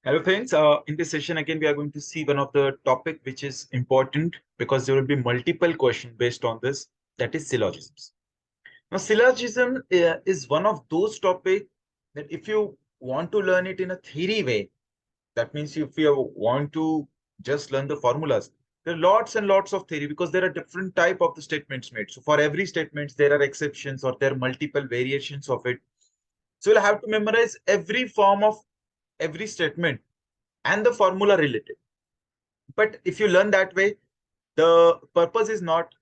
Hello friends, in this session again we are going to see one of the topic which is important because there will be multiple questions based on this, that is syllogisms. Now syllogism is one of those topics that if you want to learn it in a theory way, that means if you want to just learn the formulas, there are lots and lots of theory because there are different type of the statements made. So for every statements there are exceptions or there are multiple variations of it. So you'll have to memorize every form of every statement and the formula related. But if you learn that way, the purpose is not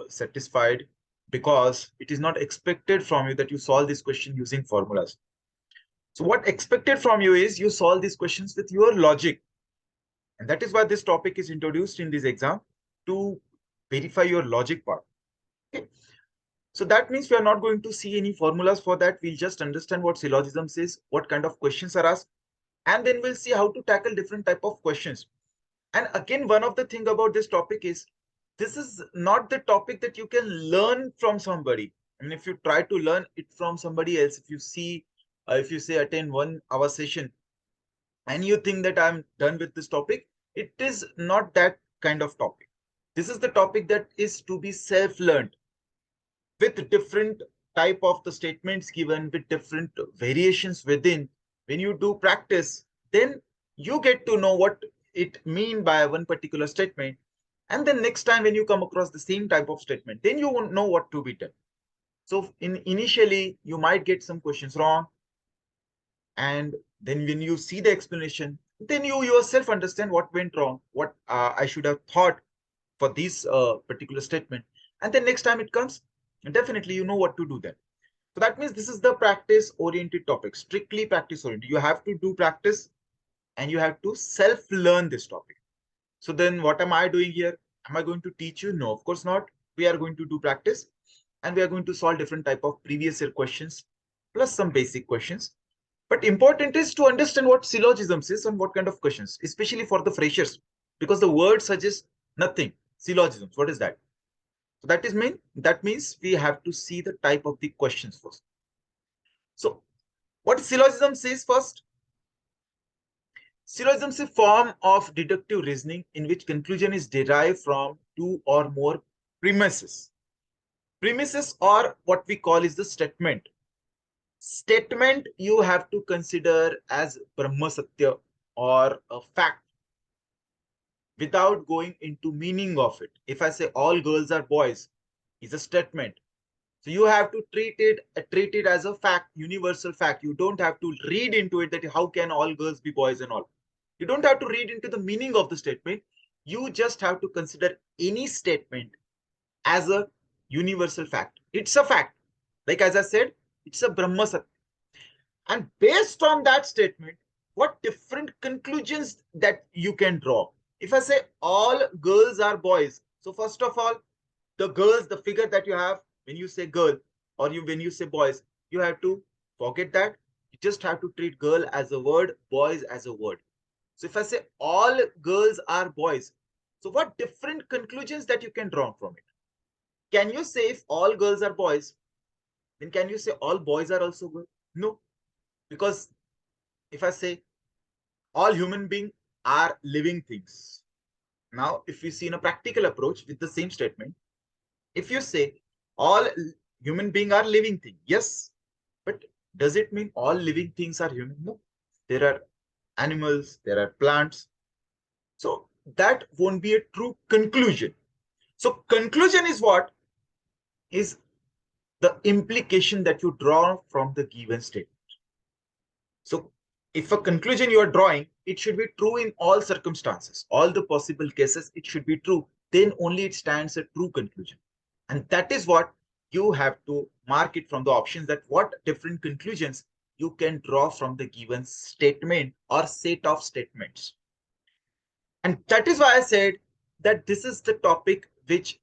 satisfied because it is not expected from you that you solve this question using formulas. So what expected from you is you solve these questions with your logic. And that is why this topic is introduced in this exam to verify your logic part. Okay. So that means we are not going to see any formulas for that. We'll just understand what syllogisms is, what kind of questions are asked, and then we'll see how to tackle different type of questions. And again, one of the thing about this topic is this is not the topic that you can learn from somebody. I mean, if you try to learn it from somebody else, if you say attend 1 hour session and you think that I'm done with this topic, it is not that kind of topic. This is the topic that is to be self-learned with different type of the statements given with different variations within. When you do practice, then you get to know what it mean by one particular statement, and then next time when you come across the same type of statement, then you won't know what to be done. So initially you might get some questions wrong, and then when you see the explanation, then you yourself understand what went wrong, what I should have thought for this particular statement, and then next time it comes, definitely you know what to do then. So that means this is the practice oriented topic, strictly practice oriented. You have to do practice and you have to self-learn this topic. So then what am I doing here? Am I going to teach you? No, of course not. We are going to do practice and we are going to solve different type of previous year questions plus some basic questions. But important is to understand what syllogisms is and what kind of questions, especially for the freshers, because the word suggests nothing. Syllogisms, what is that? So that means we have to see the type of the questions first. So what syllogism says first? Syllogism is a form of deductive reasoning in which conclusion is derived from two or more premises. Premises or what we call is the statement. Statement you have to consider as Brahma Satya or a fact without going into meaning of it. If I say all girls are boys, is a statement. So you have to treat it as a fact, universal fact. You don't have to read into it that how can all girls be boys and all. You don't have to read into the meaning of the statement. You just have to consider any statement as a universal fact. It's a fact. Like as I said, it's a Brahma Satya. And based on that statement, what different conclusions that you can draw. If I say all girls are boys, so first of all, the girls, the figure that you have when you say girl or when you say boys, you have to forget that. You just have to treat girl as a word, boys as a word. So if I say all girls are boys, so what different conclusions that you can draw from it? Can you say if all girls are boys, then can you say all boys are also girls? No, because if I say all human beings are living things. Now, if we see in a practical approach with the same statement, if you say all human beings are living things, yes, but does it mean all living things are human? No, there are animals, there are plants. So that won't be a true conclusion. So conclusion is what? Is the implication that you draw from the given statement. So if a conclusion you are drawing, it should be true in all circumstances, all the possible cases, it should be true. Then only it stands a true conclusion. And that is what you have to mark it from the options, that what different conclusions you can draw from the given statement or set of statements. And that is why I said that this is the topic which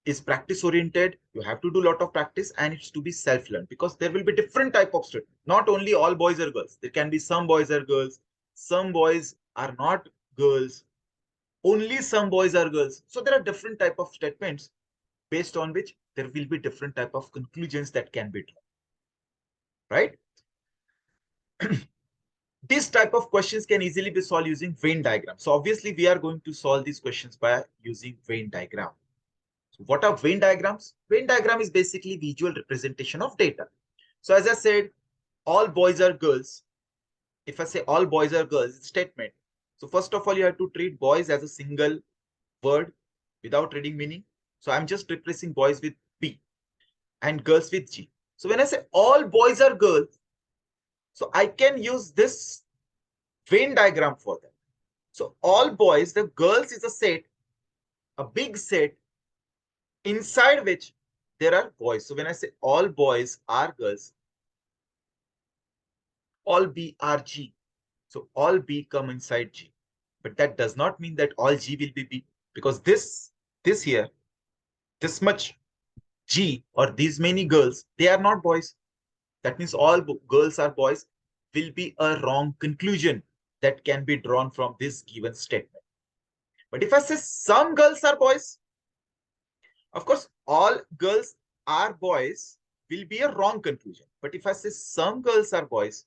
is practice oriented. You have to do a lot of practice and it's to be self-learned, because there will be different type of students. Not only all boys are girls. There can be some boys are girls. Some boys are not girls. Only some boys are girls. So there are different type of statements based on which there will be different type of conclusions that can be drawn. Right? this type of questions can easily be solved using Venn diagram. So obviously we are going to solve these questions by using Venn diagram. So what are Venn diagrams? Venn diagram is basically visual representation of data. So as I said, all boys are girls. If I say all boys are girls, it's statement. So first of all, you have to treat boys as a single word without reading meaning. So I'm just replacing boys with B and girls with G. So when I say all boys are girls, so I can use this Venn diagram for them. So all boys, the girls is a set, a big set inside which there are boys. So when I say all boys are girls, all B are G. So all B come inside G. But that does not mean that all G will be B, because this here, this much G or these many girls, they are not boys. That means all girls are boys will be a wrong conclusion that can be drawn from this given statement. But if I say some girls are boys, of course, all girls are boys will be a wrong conclusion. But if I say some girls are boys,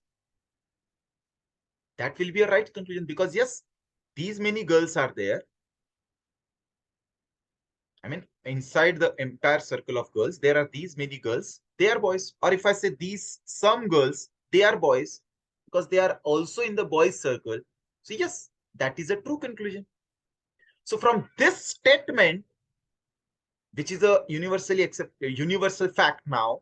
that will be a right conclusion, because yes, these many girls are there. I mean, inside the entire circle of girls, there are these many girls, they are boys. Or if I say these some girls, they are boys, because they are also in the boys circle. So yes, that is a true conclusion. So from this statement, which is a universally accepted universal fact now,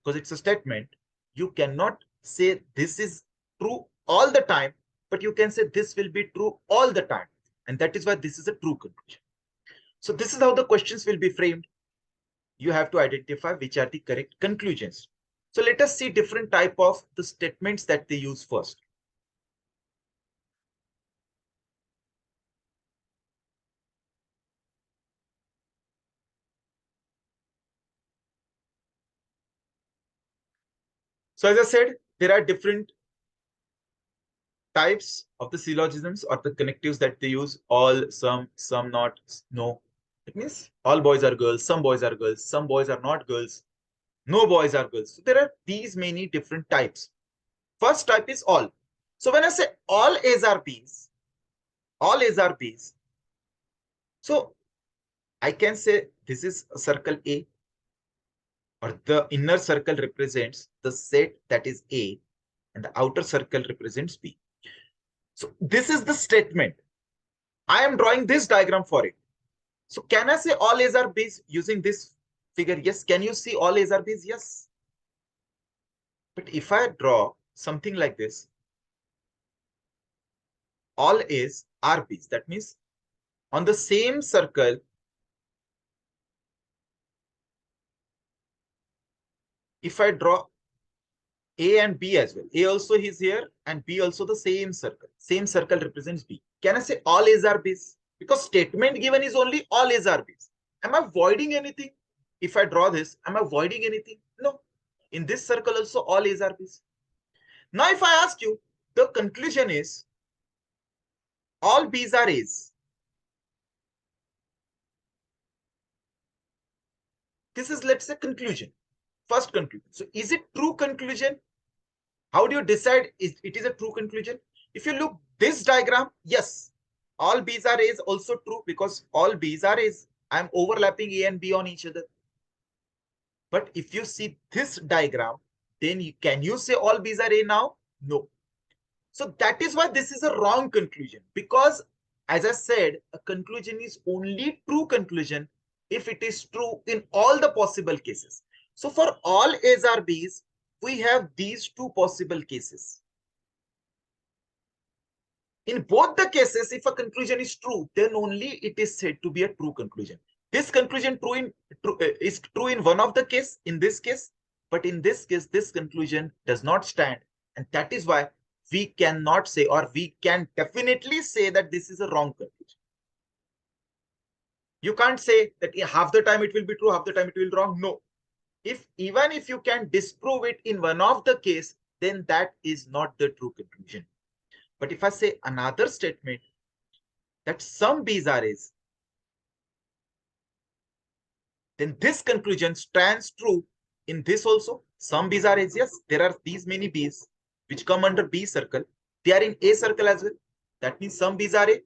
because it's a statement, you cannot say this is true all the time, but you can say this will be true all the time. And that is why this is a true conclusion. So this is how the questions will be framed. You have to identify which are the correct conclusions. So let us see different type of the statements that they use first. So as I said, there are different types of the syllogisms or the connectives that they use. All, some not, no. It means all boys are girls, some boys are girls, some boys are not girls, no boys are girls. So there are these many different types. First type is all. So when I say all A's are B's, all A's are B's. So I can say this is a circle A, or the inner circle represents the set that is A, and the outer circle represents B. So this is the statement. I am drawing this diagram for it. So can I say all A's are B's using this figure? Yes. Can you see all A's are B's? Yes. But if I draw something like this, all A's are B's, that means on the same circle, if I draw A and B as well, A also is here and B also the same circle. Same circle represents B. Can I say all A's are B's? Because statement given is only all A's are B's. Am I avoiding anything? If I draw this, am I avoiding anything? No. In this circle also all A's are B's. Now if I ask you, the conclusion is all B's are A's. This is, let's say, conclusion. First conclusion. So is it true conclusion? How do you decide if it is a true conclusion? If you look this diagram, yes, all B's are A's also true, because all B's are A's. I'm overlapping A and B on each other. But if you see this diagram, then can you say all B's are A now? No. So that is why this is a wrong conclusion, because as I said, a conclusion is only true conclusion if it is true in all the possible cases. So for all A's are B's, we have these two possible cases. In both the cases, if a conclusion is true, then only it is said to be a true conclusion. This conclusion is true in one of the case, in this case, but in this case, this conclusion does not stand. And that is why we cannot say, or we can definitely say that this is a wrong conclusion. You can't say that half the time it will be true, half the time it will be wrong. No. Even if you can disprove it in one of the case, then that is not the true conclusion. But if I say another statement that some B's are A's, then this conclusion stands true in this also. Some B's are A's. Yes, there are these many B's which come under B circle. they are in A circle as well. That means some B's are A.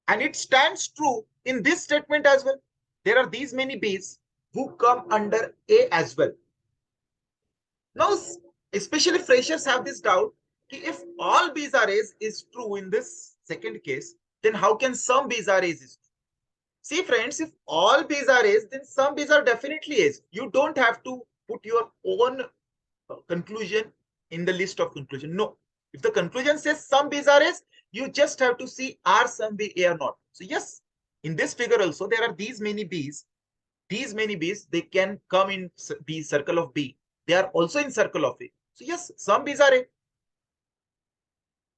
And it stands true in this statement as well. There are these many B's who come under A as well. Now, especially freshers have this doubt, if all B's are A's is true in this second case, then how can some B's are A's is true? See friends, if all B's are A's, then some B's are definitely A's. You don't have to put your own conclusion in the list of conclusion. No. If the conclusion says some B's are A's, you just have to see are some B A or not. So yes, in this figure also, there are these many B's. These many B's, they can come in B circle of B. They are also in circle of A. So yes, some B's are A.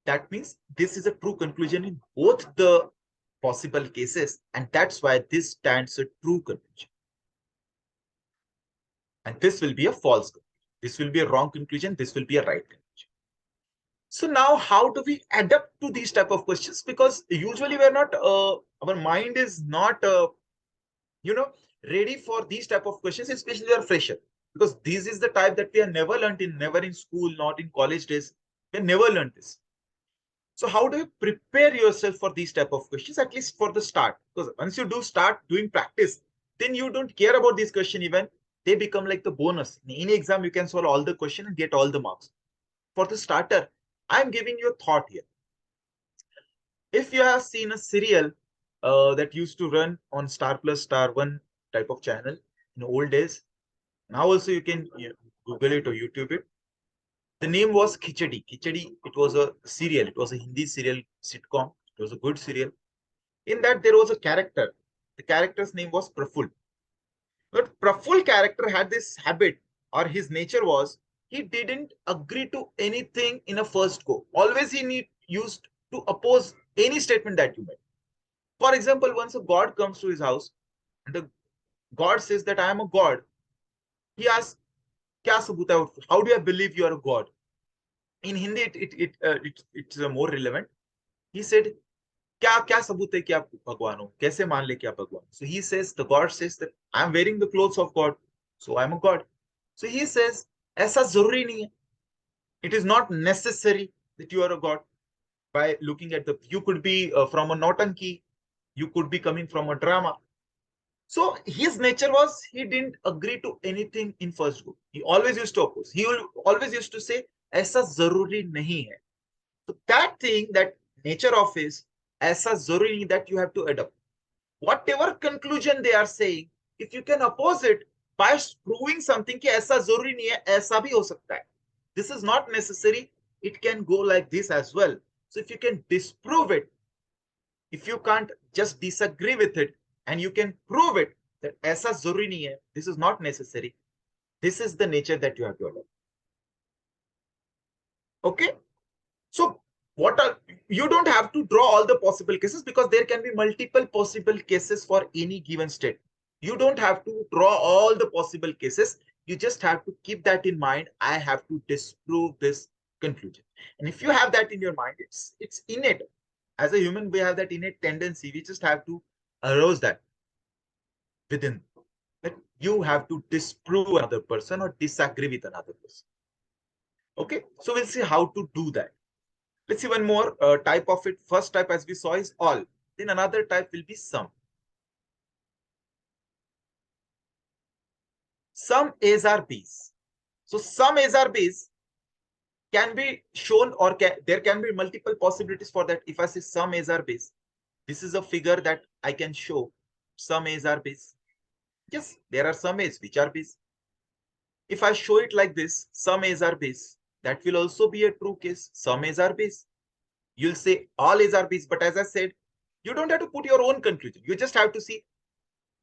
That means this is a true conclusion in both the possible cases, and that's why this stands a true conclusion. And this will be a false conclusion. This will be a wrong conclusion. This will be a right conclusion. So now how do we adapt to these type of questions? Because usually we're not, our mind is not, ready for these type of questions, especially our fresher. Because this is the type that we have never learned never in school, not in college days. We have never learned this. So how do you prepare yourself for these type of questions, at least for the start? Because once you do start doing practice, then you don't care about this question even. They become like the bonus. In any exam, you can solve all the question and get all the marks. For the starter, I'm giving you a thought here. If you have seen a serial that used to run on Star Plus Star 1 type of channel in old days, now also you can Google it or YouTube it. The name was Khichdi. Khichdi, it was a serial. It was a Hindi serial sitcom. It was a good serial. In that, there was a character. The character's name was Praful. But Praful character had this habit, or his nature was, he didn't agree to anything in a first go. Always he used to oppose any statement that you made. For example, once a god comes to his house, and the god says that I am a god. He asks, Kya sabut hai? How do I believe you are a god? In Hindi, it's more relevant. He said, Kya sabut hai ki aap bhagwan ho? Kaise maan le ki aap bhagwan? So he says, the god says that I am wearing the clothes of God, so I am a god. So he says, aisa zaruri nahi hai. It is not necessary that you are a god. By looking at you could be from a Nautanki, you could be coming from a drama. So his nature was, he didn't agree to anything in first go. He always used to oppose. He always used to say, aisa zaruri nahi hai. So that thing, that nature of his, aisa zaruri nahi, that you have to adopt. Whatever conclusion they are saying, if you can oppose it by proving something ki aisa zaruri nahi hai, aisa bhi ho sakta hai. This is not necessary. It can go like this as well. So if you can disprove it, if you can't just disagree with it, and you can prove it that aisa zaruri nahi hai, this is not necessary. This is the nature that you have to adopt. Okay. So you don't have to draw all the possible cases, because there can be multiple possible cases for any given state. You don't have to draw all the possible cases. You just have to keep that in mind. I have to disprove this conclusion. And if you have that in your mind, it's innate. As a human, we have that innate tendency. We just have to arouse that within, that you have to disprove another person or disagree with another person. Okay, so we'll see how to do that. Let's see one more type of it. First type, as we saw, is all. Then another type will be some. Some A's are B's. So some A's are B's can be shown, or there can be multiple possibilities for that. If I say some A's are B's, this is a figure that I can show some A's are B's. Yes, there are some A's which are B's. If I show it like this, some A's are B's, that will also be a true case. Some A's are B's. You'll say all A's are B's, but as I said, you don't have to put your own conclusion. You just have to see,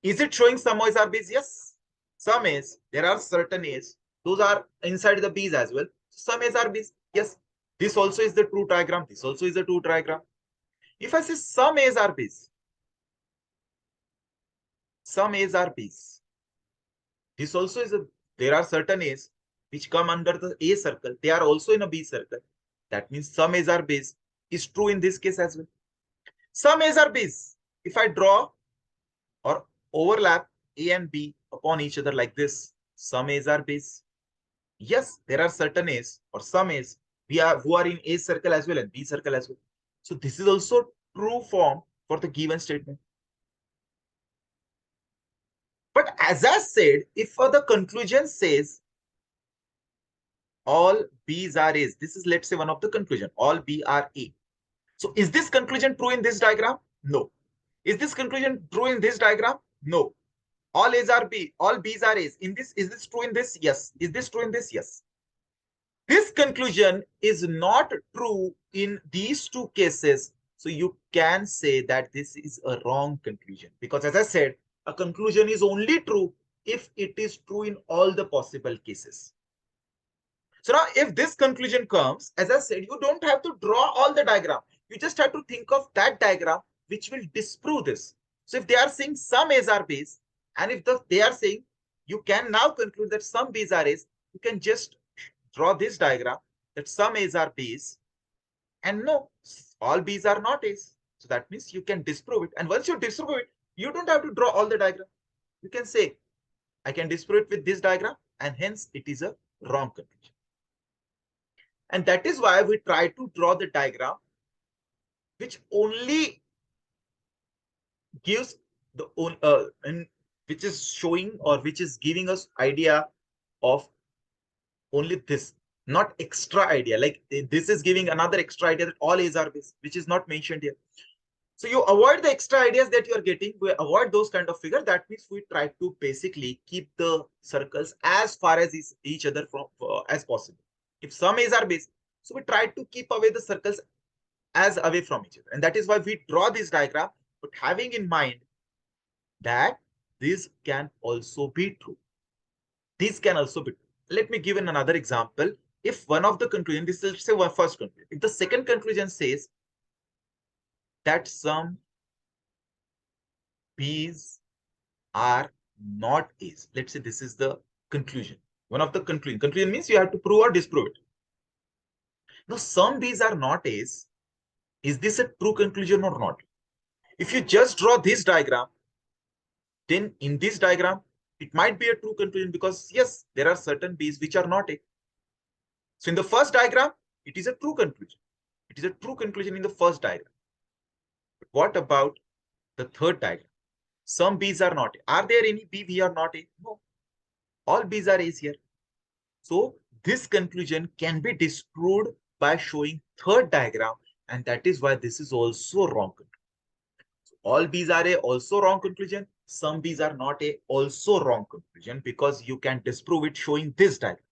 is it showing some A's are B's? Yes. Some A's, there are certain A's. Those are inside the B's as well. Some A's are B's. Yes. This also is the true trigram. This also is the true trigram. If I say some A's are B's, some A's are B's. This also is there are certain A's which come under the A circle. They are also in a B circle. That means some A's are B's is true in this case as well. Some A's are B's. If I draw or overlap A and B upon each other like this, some A's are B's. Yes, there are certain A's or some A's who are in A circle as well and B circle as well. So this is also true form for the given statement. But as I said, if for the conclusion says all B's are A's, this is, let's say, one of the conclusion, all B are A. So is this conclusion true in this diagram? No. Is this conclusion true in this diagram? No. All A's are B, all B's are A's. In this, is this true in this? Yes. Is this true in this? Yes. This conclusion is not true in these two cases. So you can say that this is a wrong conclusion, because as I said, a conclusion is only true if it is true in all the possible cases. So now if this conclusion comes, as I said, you don't have to draw all the diagram. You just have to think of that diagram which will disprove this. So if they are saying some A's are B's, and if they are saying you can now conclude that some B's are A's, you can just draw this diagram that some A's are B's, and no, all B's are not A's. So that means you can disprove it. And once you disprove it, you don't have to draw all the diagram. You can say, I can disprove it with this diagram, and hence it is a wrong conclusion. And that is why we try to draw the diagram which only gives the which is showing or which is giving us idea of only this, not extra idea. Like this is giving another extra idea that all A's are B's, which is not mentioned here. So you avoid the extra ideas that you are getting. We avoid those kind of figure. That means we try to basically keep the circles as far as each other from as possible. If some A's are B's, so we try to keep away the circles as away from each other. And that is why we draw this diagram, but having in mind that this can also be true. This can also be true. Let me give another example. If one of the conclusion, this is say one first conclusion. If the second conclusion says that some B's are not A's. Let's say this is the conclusion. One of the conclusion. Conclusion means you have to prove or disprove it. Now, some B's are not A's. Is this a true conclusion or not? If you just draw this diagram, then in this diagram, it might be a true conclusion because yes, there are certain B's which are not A. So in the first diagram, it is a true conclusion. It is a true conclusion in the first diagram. But what about the third diagram? Some B's are not A. Are there any B we are not A? No. All B's are A's here. So this conclusion can be disproved by showing third diagram, and that is why this is also wrong conclusion. So all B's are A, also wrong conclusion. Some B's are not A, also wrong conclusion, because you can disprove it showing this diagram.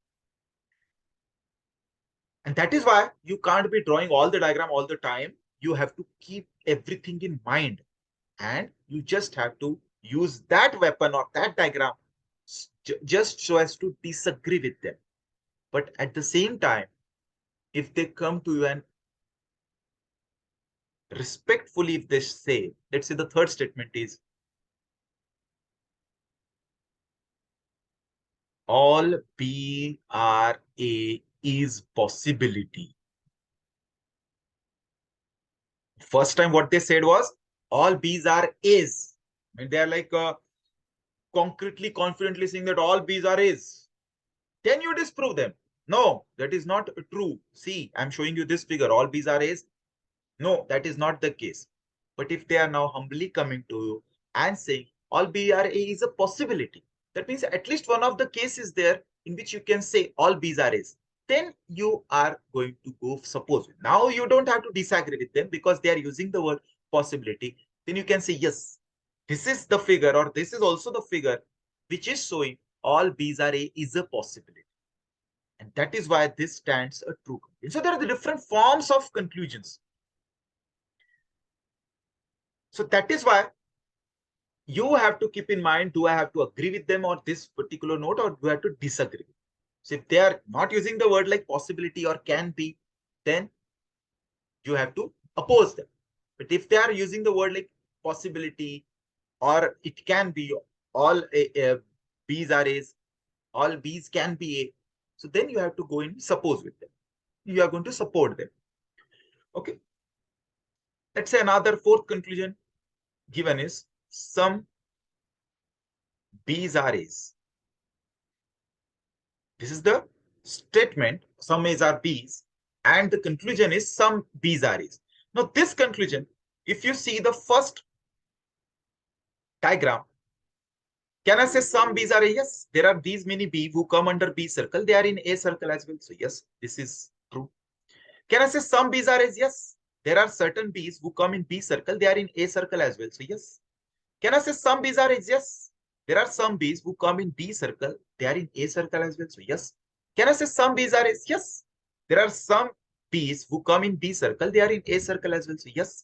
And that is why you can't be drawing all the diagram all the time. You have to keep everything in mind, and you just have to use that weapon or that diagram just so as to disagree with them. But at the same time, if they come to you and respectfully, if they say, let's say the third statement is all B are A is possibility. First time what they said was all B's are A's. And they are like concretely, confidently saying that all B's are A's. Then you disprove them. No, that is not true. See, I'm showing you this figure. All B's are A's. No, that is not the case. But if they are now humbly coming to you and saying all B are A is a possibility, that means at least one of the cases there in which you can say all B's are A's, then you are going to go suppose. Now you don't have to disagree with them because they are using the word possibility. Then you can say, yes, this is the figure, or this is also the figure which is showing all B's are A is a possibility. And that is why this stands a true conclusion. So there are the different forms of conclusions. So that is why you have to keep in mind, do I have to agree with them on this particular note, or do I have to disagree? So if they are not using the word like possibility or can be, then you have to oppose them. But if they are using the word like possibility, or it can be all B's are A's, all B's can be A, so then you have to go and suppose with them. You are going to support them. Okay. Let's say another fourth conclusion given is some B's are A's. This is the statement, some A's are B's. and the conclusion is some B's are A's. Now this conclusion, if you see the first diagram, can I say some B's are A? Yes, there are these many B who come under B circle. They are in A circle as well. So yes, this is true. Can I say some B's are A's? Yes, there are certain B's who come in B circle. They are in A circle as well. So yes. Can I say some B's are A's? Yes, there are some B's who come in B circle. They are in A circle as well. So yes. Can I say some B's are A's? Yes, there are some B's who come in B circle. They are in A circle as well. So yes.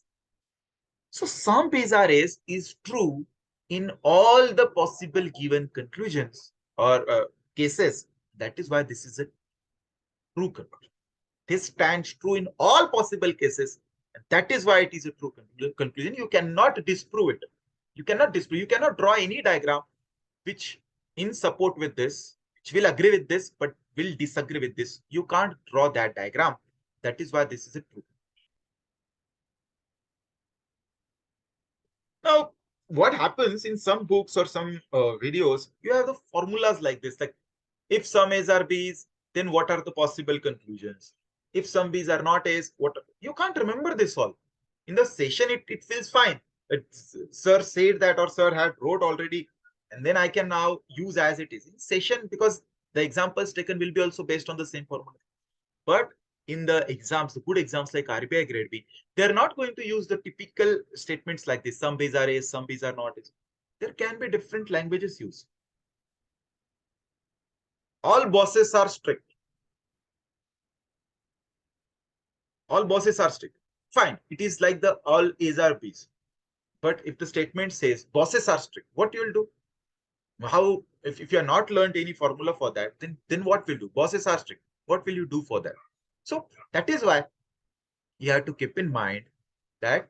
So some B's are A's is true in all the possible given conclusions or cases. That is why this is a true conclusion. This stands true in all possible cases. And that is why it is a true conclusion. You cannot disprove it. You cannot disprove. You cannot draw any diagram which in support with this, which will agree with this, but will disagree with this. You can't draw that diagram. That is why this is a true. Now, what happens in some books or some videos, you have the formulas like this, like if some A's are B's, then what are the possible conclusions? If some B's are not A's, what? You can't remember this all. In the session, it feels fine. Sir said that or sir had wrote already, and then I can now use as it is. In session, because the examples taken will be also based on the same formula. But in the exams, the good exams like RBI Grade B, they're not going to use the typical statements like this. Some B's are A's, some B's are not A's. There can be different languages used. All bosses are strict. All bosses are strict. Fine. It is like the all A's are B's. But if the statement says bosses are strict, what you will do? How, if you have not learned any formula for that, then what will do? Bosses are strict. What will you do for that? So that is why you have to keep in mind that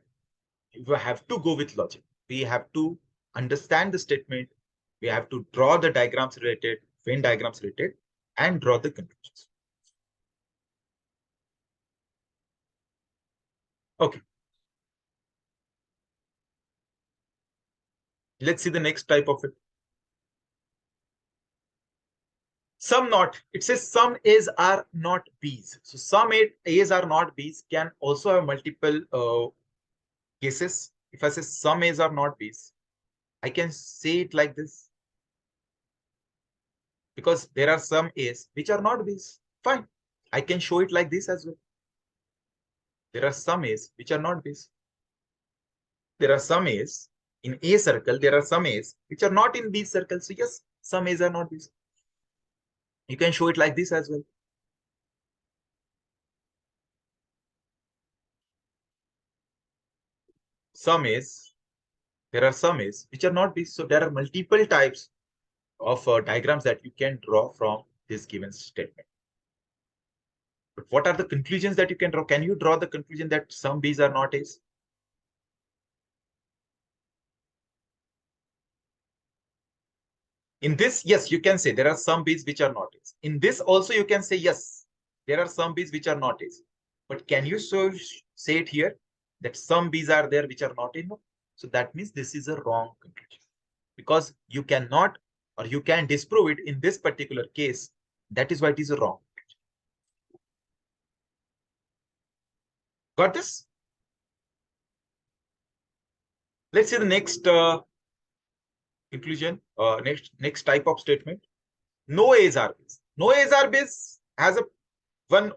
you have to go with logic. We have to understand the statement. We have to draw the diagrams related, Venn diagrams related, and draw the conclusions. Okay. Let's see the next type of it. Some not. It says some A's are not B's. So some A's are not B's can also have multiple cases. If I say some A's are not B's, I can say it like this. Because there are some A's which are not B's. Fine. I can show it like this as well. There are some A's which are not B's. There are some A's in A circle. There are some A's which are not in B circle. So yes, some A's are not B's. You can show it like this as well. Some A's, there are some A's which are not B's. So there are multiple types of diagrams that you can draw from this given statement. But what are the conclusions that you can draw? Can you draw the conclusion that some B's are not A's? In this, yes, you can say there are some B's which are not A's. In this also, you can say, yes, there are some B's which are not A's. But can you say it here that some B's are there which are not A? No. So that means this is a wrong conclusion. Because you cannot or you can disprove it in this particular case. That is why it is a wrong conclusion. Got this? Let's see the next conclusion, next type of statement. No A's are B's. No A's are B's has a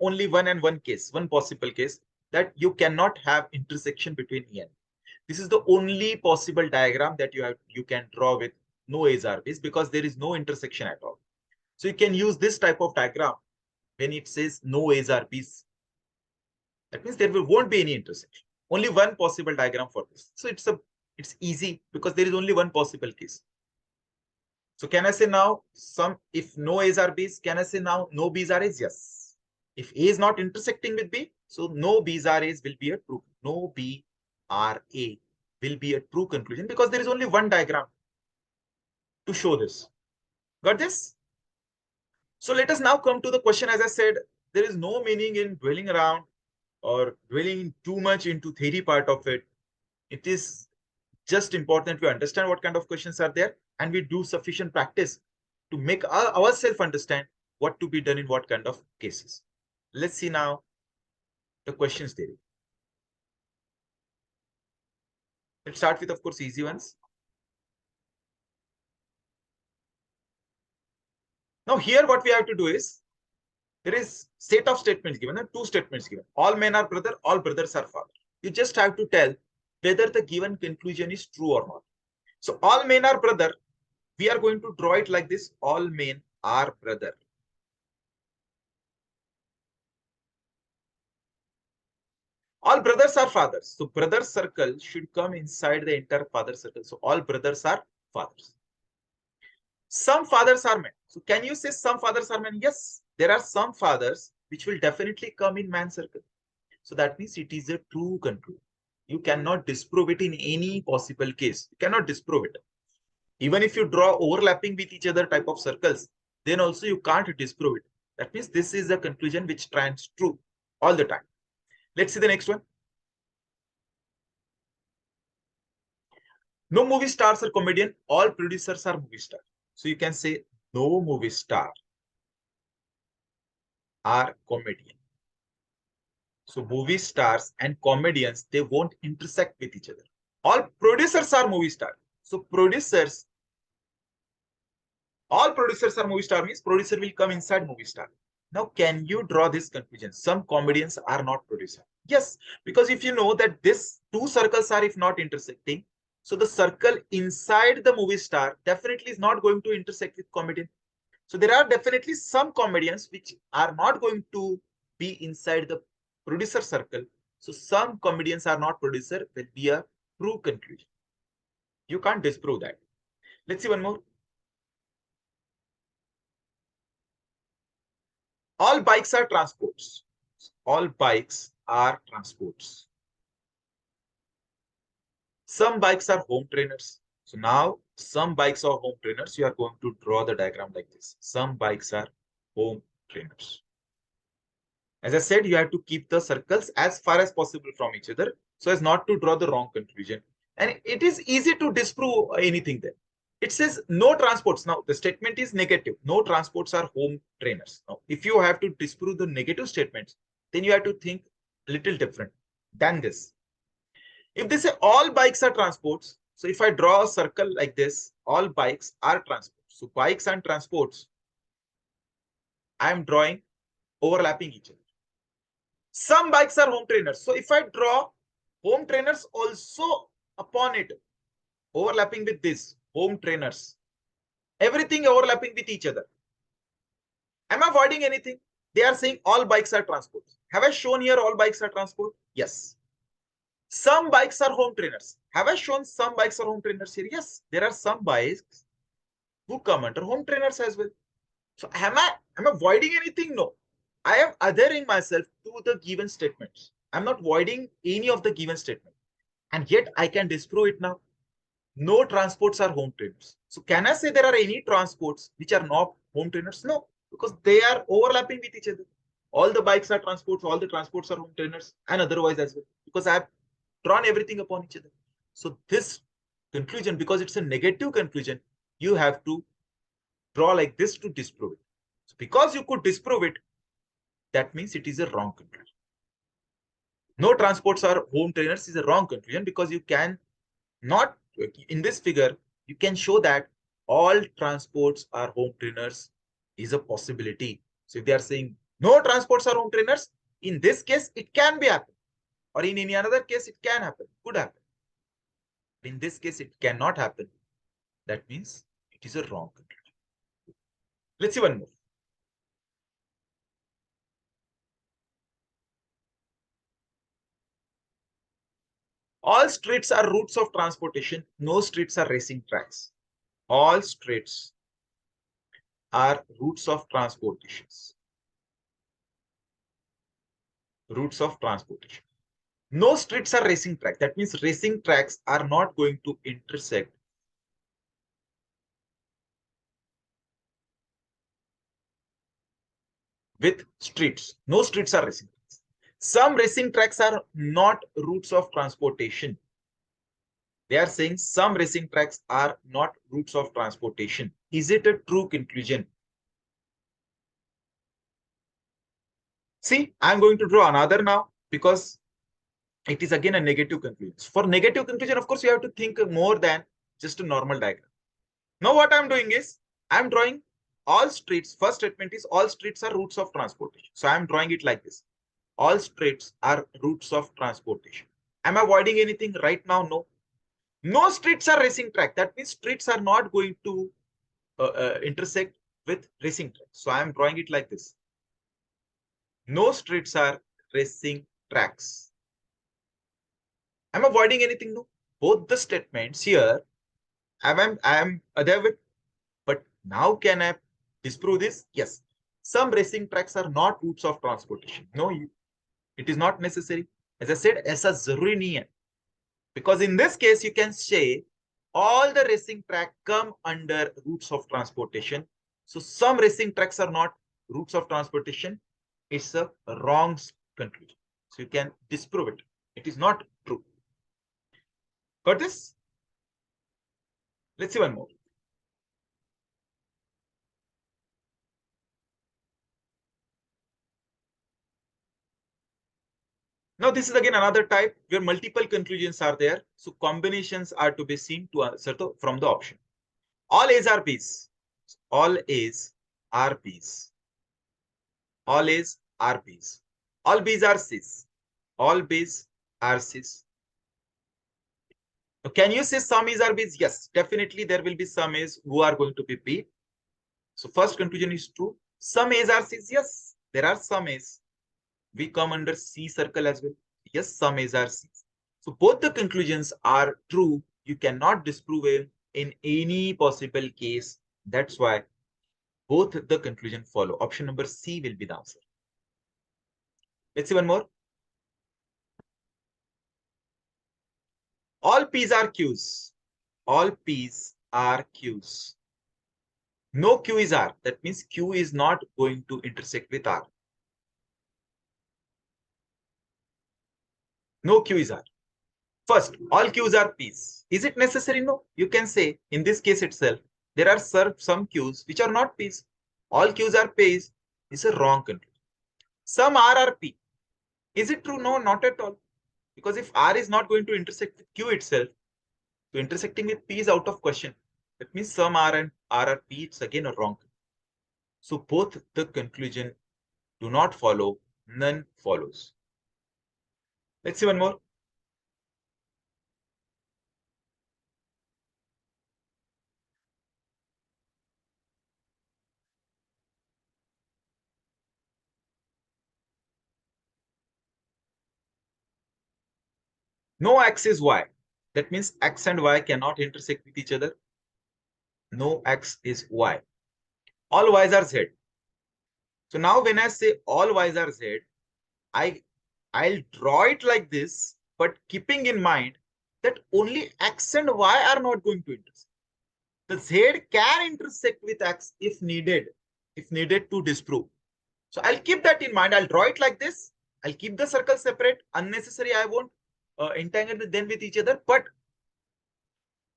only one case, one possible case, that you cannot have intersection between E and B. This is the only possible diagram that you can draw with no A's are B's, because there is no intersection at all. So you can use this type of diagram when it says no A's are B's. That means there won't be any intersection. Only one possible diagram for this. So it's easy because there is only one possible case. So can I say now if no A's are B's, can I say now no B's are A's? Yes. If A is not intersecting with B, so no B's are A's will be a true. No B are A will be a true conclusion because there is only one diagram to show this. Got this? So let us now come to the question. As I said, there is no meaning in dwelling around or dwelling too much into theory part of it. It is just important to understand what kind of questions are there, and we do sufficient practice to make ourselves understand what to be done in what kind of cases. Let's see now the questions there. Let's start with, of course, easy ones. Now here what we have to do is, there is set of statements given and two statements given. All men are brother, all brothers are father. You just have to tell whether the given conclusion is true or not. So all men are brother. We are going to draw it like this. All men are brother. All brothers are fathers. So brother circle should come inside the entire father circle. So all brothers are fathers. Some fathers are men. So can you say some fathers are men? Yes, there are some fathers which will definitely come in man circle. So that means it is a true conclusion. You cannot disprove it in any possible case. You cannot disprove it. Even if you draw overlapping with each other type of circles, then also you can't disprove it. That means this is a conclusion which stands true all the time. Let's see the next one. No movie stars are comedian. All producers are movie stars. So you can say no movie star are comedian. So movie stars and comedians, they won't intersect with each other. All producers are movie stars. So producers, all producers are movie star means producer will come inside movie star. Now, can you draw this conclusion? Some comedians are not producer. Yes, because if you know that this two circles are if not intersecting, so the circle inside the movie star definitely is not going to intersect with comedian. So there are definitely some comedians which are not going to be inside the producer circle. So some comedians are not producer will be a true conclusion. You can't disprove that. Let's see one more. All bikes are transports. All bikes are transports. Some bikes are home trainers. So now some bikes are home trainers. You are going to draw the diagram like this. Some bikes are home trainers. As I said, you have to keep the circles as far as possible from each other so as not to draw the wrong conclusion. And it is easy to disprove anything there. It says no transports. Now the statement is negative. No transports are home trainers. Now, if you have to disprove the negative statements, then you have to think a little different than this. If they say all bikes are transports, so if I draw a circle like this, all bikes are transports. So bikes and transports, I am drawing overlapping each other. Some bikes are home trainers. So if I draw home trainers also upon it, overlapping with this, home trainers, everything overlapping with each other. Am I avoiding anything? They are saying all bikes are transports. Have I shown here all bikes are transport? Yes. Some bikes are home trainers. Have I shown some bikes are home trainers here? Yes. There are some bikes who come under home trainers as well. So am I avoiding anything? No. I am adhering myself to the given statements. I'm not voiding any of the given statement. And yet I can disprove it now. No transports are home trainers. So can I say there are any transports which are not home trainers? No, because they are overlapping with each other. All the bikes are transports, all the transports are home trainers, and otherwise as well, because I have drawn everything upon each other. So this conclusion, because it's a negative conclusion, you have to draw like this to disprove it. So because you could disprove it, that means it is a wrong conclusion. No transports are home trainers is a wrong conclusion because you can not, in this figure, you can show that all transports are home trainers is a possibility. So if they are saying no transports are home trainers, in this case, it can be happen. Or in any other case, it can happen, could happen. In this case, it cannot happen. That means it is a wrong conclusion. Let's see one more. All streets are routes of transportation. No streets are racing tracks. All streets are routes of transportations. Routes of transportation. No streets are racing tracks. That means racing tracks are not going to intersect with streets. No streets are racing tracks. Some racing tracks are not routes of transportation. They are saying some racing tracks are not routes of transportation. Is it a true conclusion? See, I'm going to draw another now. because it is again a negative conclusion. For negative conclusion, of course, you have to think more than just a normal diagram. Now what I'm doing is I'm drawing all streets. First statement is all streets are routes of transportation. So I'm drawing it like this. All streets are routes of transportation. Am I avoiding anything right now? No. No streets are racing track. That means streets are not going to intersect with racing track. So I am drawing it like this. No streets are racing tracks. Am I avoiding anything? No. Both the statements here, I am there with. But now can I disprove this? Yes. Some racing tracks are not routes of transportation. No, it is not necessary. As I said, ऐसा जरूरी नहीं है. Because in this case, you can say all the racing tracks come under routes of transportation. So some racing tracks are not routes of transportation. It's a wrong conclusion. So you can disprove it. It is not true. Got this? Let's see one more. Now, this is again another type where multiple conclusions are there. So combinations are to be seen to answer from the option. All A's are B's. All A's are B's. All A's are B's. All B's are C's. All B's are C's. So can you say some A's are B's? Yes, definitely there will be some A's who are going to be B. So first conclusion is true. Some A's are C's. Yes, there are some A's. We come under C circle as well. Yes, some A's are C's. So both the conclusions are true. You cannot disprove it in any possible case. That's why both the conclusion follow. Option number C will be the answer. Let's see one more. All P's are Q's. All P's are Q's. No Q is R. That means Q is not going to intersect with R. No Q is R. First, all Q's are P's. Is it necessary? No. You can say in this case itself, there are some Q's which are not P's. All Q's are P's is a wrong conclusion. Some R are P. Is it true? No, not at all. Because if R is not going to intersect with Q itself, so intersecting with P is out of question. That means some R and R are P. It's again a wrong. So both the conclusion do not follow. None follows. Let's see one more. No X is Y. That means X and Y cannot intersect with each other. No X is Y. All Y's are Z. So now when I say all Y's are Z, I'll draw it like this, but keeping in mind that only X and Y are not going to intersect. The Z can intersect with X if needed to disprove. So I'll keep that in mind. I'll draw it like this. I'll keep the circle separate. Unnecessary, I won't entangle them with each other, but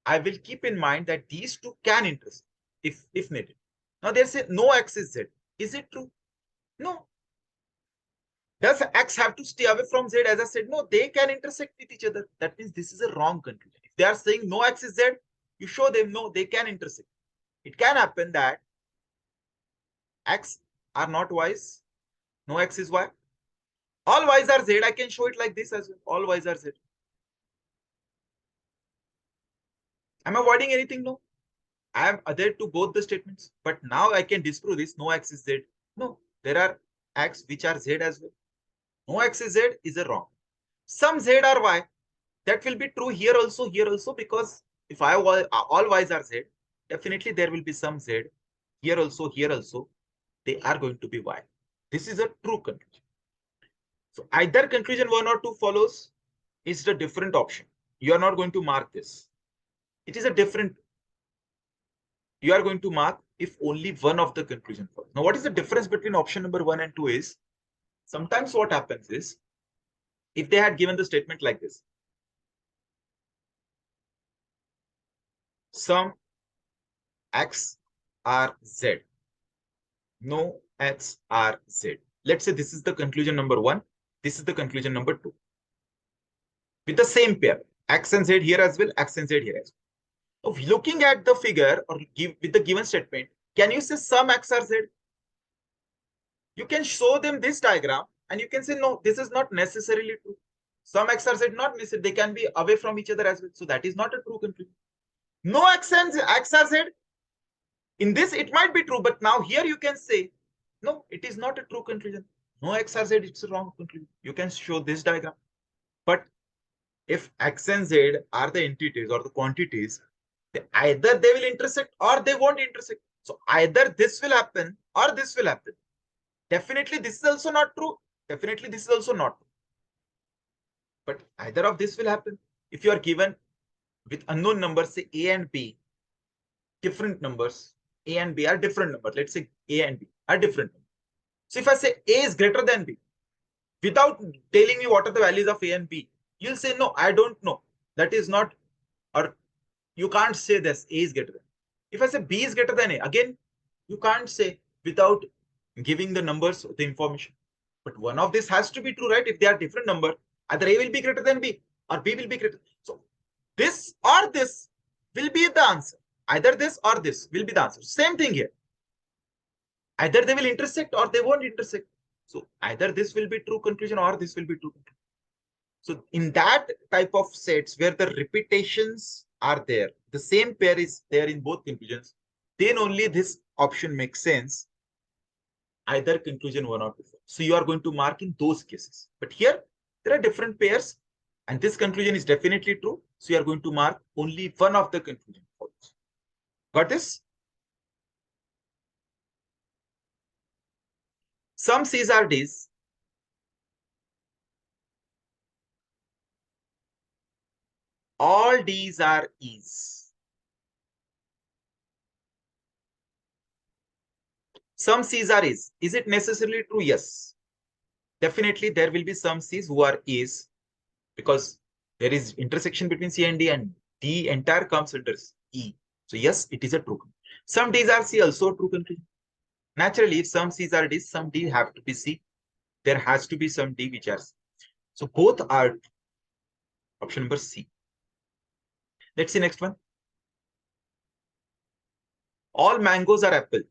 I will keep in mind that these two can intersect if needed. Now they say no X is Z. Is it true? No. Does X have to stay away from Z? As I said, no, they can intersect with each other. That means this is a wrong conclusion. If they are saying no X is Z, you show them no, they can intersect. It can happen that X are not Y's, no X is Y. All Y's are Z. I can show it like this as well. All Y's are Z. Am I avoiding anything? No. I am adhere to both the statements. But now I can disprove this. No X is Z. No. There are X which are Z as well. No X is Z is a wrong. Some Z are Y. That will be true here also, because if all Y's are Z, definitely there will be some Z. Here also, they are going to be Y. This is a true conclusion. So either conclusion 1 or 2 follows is the different option. You are not going to mark this. It is a different. You are going to mark if only one of the conclusion follows. Now, what is the difference between option number 1 and 2 is, sometimes what happens is, if they had given the statement like this, some X are Z, no X are Z. Let's say this is the conclusion number 1. This is the conclusion number 2. With the same pair, X and Z here as well, X and Z here as well. So looking at the figure or with the given statement, can you say some X or Z? You can show them this diagram and you can say, no, this is not necessarily true. Some X or Z not necessary. They can be away from each other as well. So that is not a true conclusion. No X or Z. In this, it might be true, but now here you can say, no, it is not a true conclusion. No X or Z, it's a wrong conclusion. You can show this diagram. But if X and Z are the entities or the quantities, either they will intersect or they won't intersect. So either this will happen or this will happen. Definitely this is also not true. Definitely this is also not true. But either of this will happen. If you are given with unknown numbers, say A and B, different numbers, A and B are different numbers. Let's say A and B are different numbers. So if I say A is greater than B, without telling me what are the values of A and B, you'll say, no, I don't know. That is not, or you can't say this, A is greater than. If I say B is greater than A, again, you can't say without giving the numbers, the information. But one of this has to be true, right? If they are different number, either A will be greater than B or B will be greater. So this or this will be the answer. Either this or this will be the answer. Same thing here. Either they will intersect or they won't intersect. So either this will be true conclusion or this will be true conclusion. So in that type of sets where the repetitions are there, the same pair is there in both conclusions, then only this option makes sense. Either conclusion 1 or 2. So you are going to mark in those cases. But here there are different pairs and this conclusion is definitely true. So you are going to mark only one of the conclusion. Got this? Some C's are D's. All D's are E's. Some C's are A's. Is it necessarily true? Yes. Definitely there will be some C's who are A's because there is intersection between C and D entire comes under E. So yes, it is a true conclusion. Some D's are C, also a true conclusion. Naturally, if some C's are D's, some D have to be C. There has to be some D which are C. So both are option number C. Let's see next one. All mangoes are apple.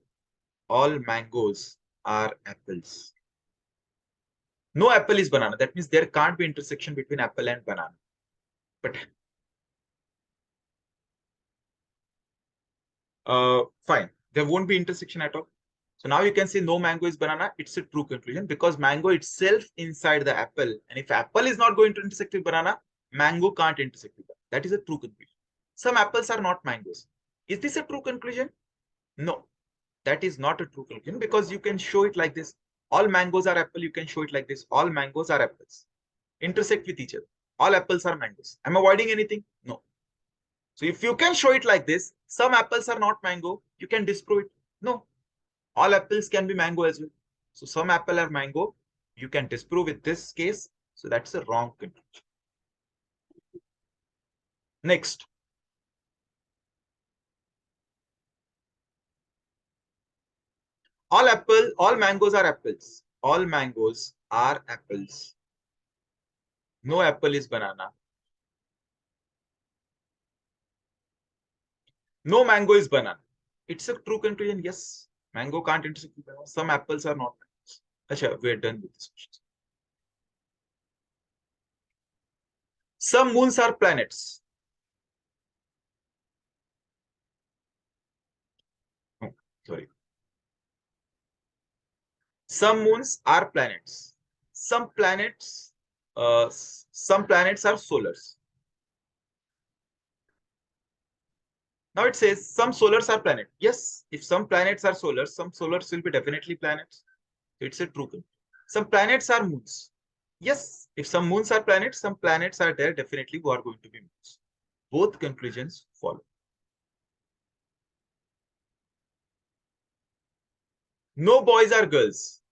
All mangoes are apples. No apple is banana. That means there can't be intersection between apple and banana. But fine, there won't be intersection at all. So now you can say no mango is banana. It's a true conclusion because mango itself inside the apple. And if apple is not going to intersect with banana, mango can't intersect with that. That is a true conclusion. Some apples are not mangoes. Is this a true conclusion? No, that is not a true conclusion because you can show it like this. All mangoes are apple. You can show it like this. All mangoes are apples. Intersect with each other. All apples are mangoes. Am I avoiding anything? No. So if you can show it like this, some apples are not mango. You can disprove it. No. All apples can be mango as well. So some apple are mango. You can disprove with this case. So that's a wrong conclusion. Next. All mangoes are apples. All mangoes are apples. No apple is banana. No mango is banana. It's a true conclusion. Yes. Mango can't intersect with banana. Some apples are not mangoes. Achha, we're done with this question. Some moons are planets. Oh, sorry. Some moons are planets. Some planets are solars. Now it says some solars are planets. Yes, if some planets are solars, some solars will be definitely planets. It's a true conclusion. Some planets are moons. Yes, if some moons are planets, some planets are there definitely who are going to be moons. Both conclusions follow. No boys are girls.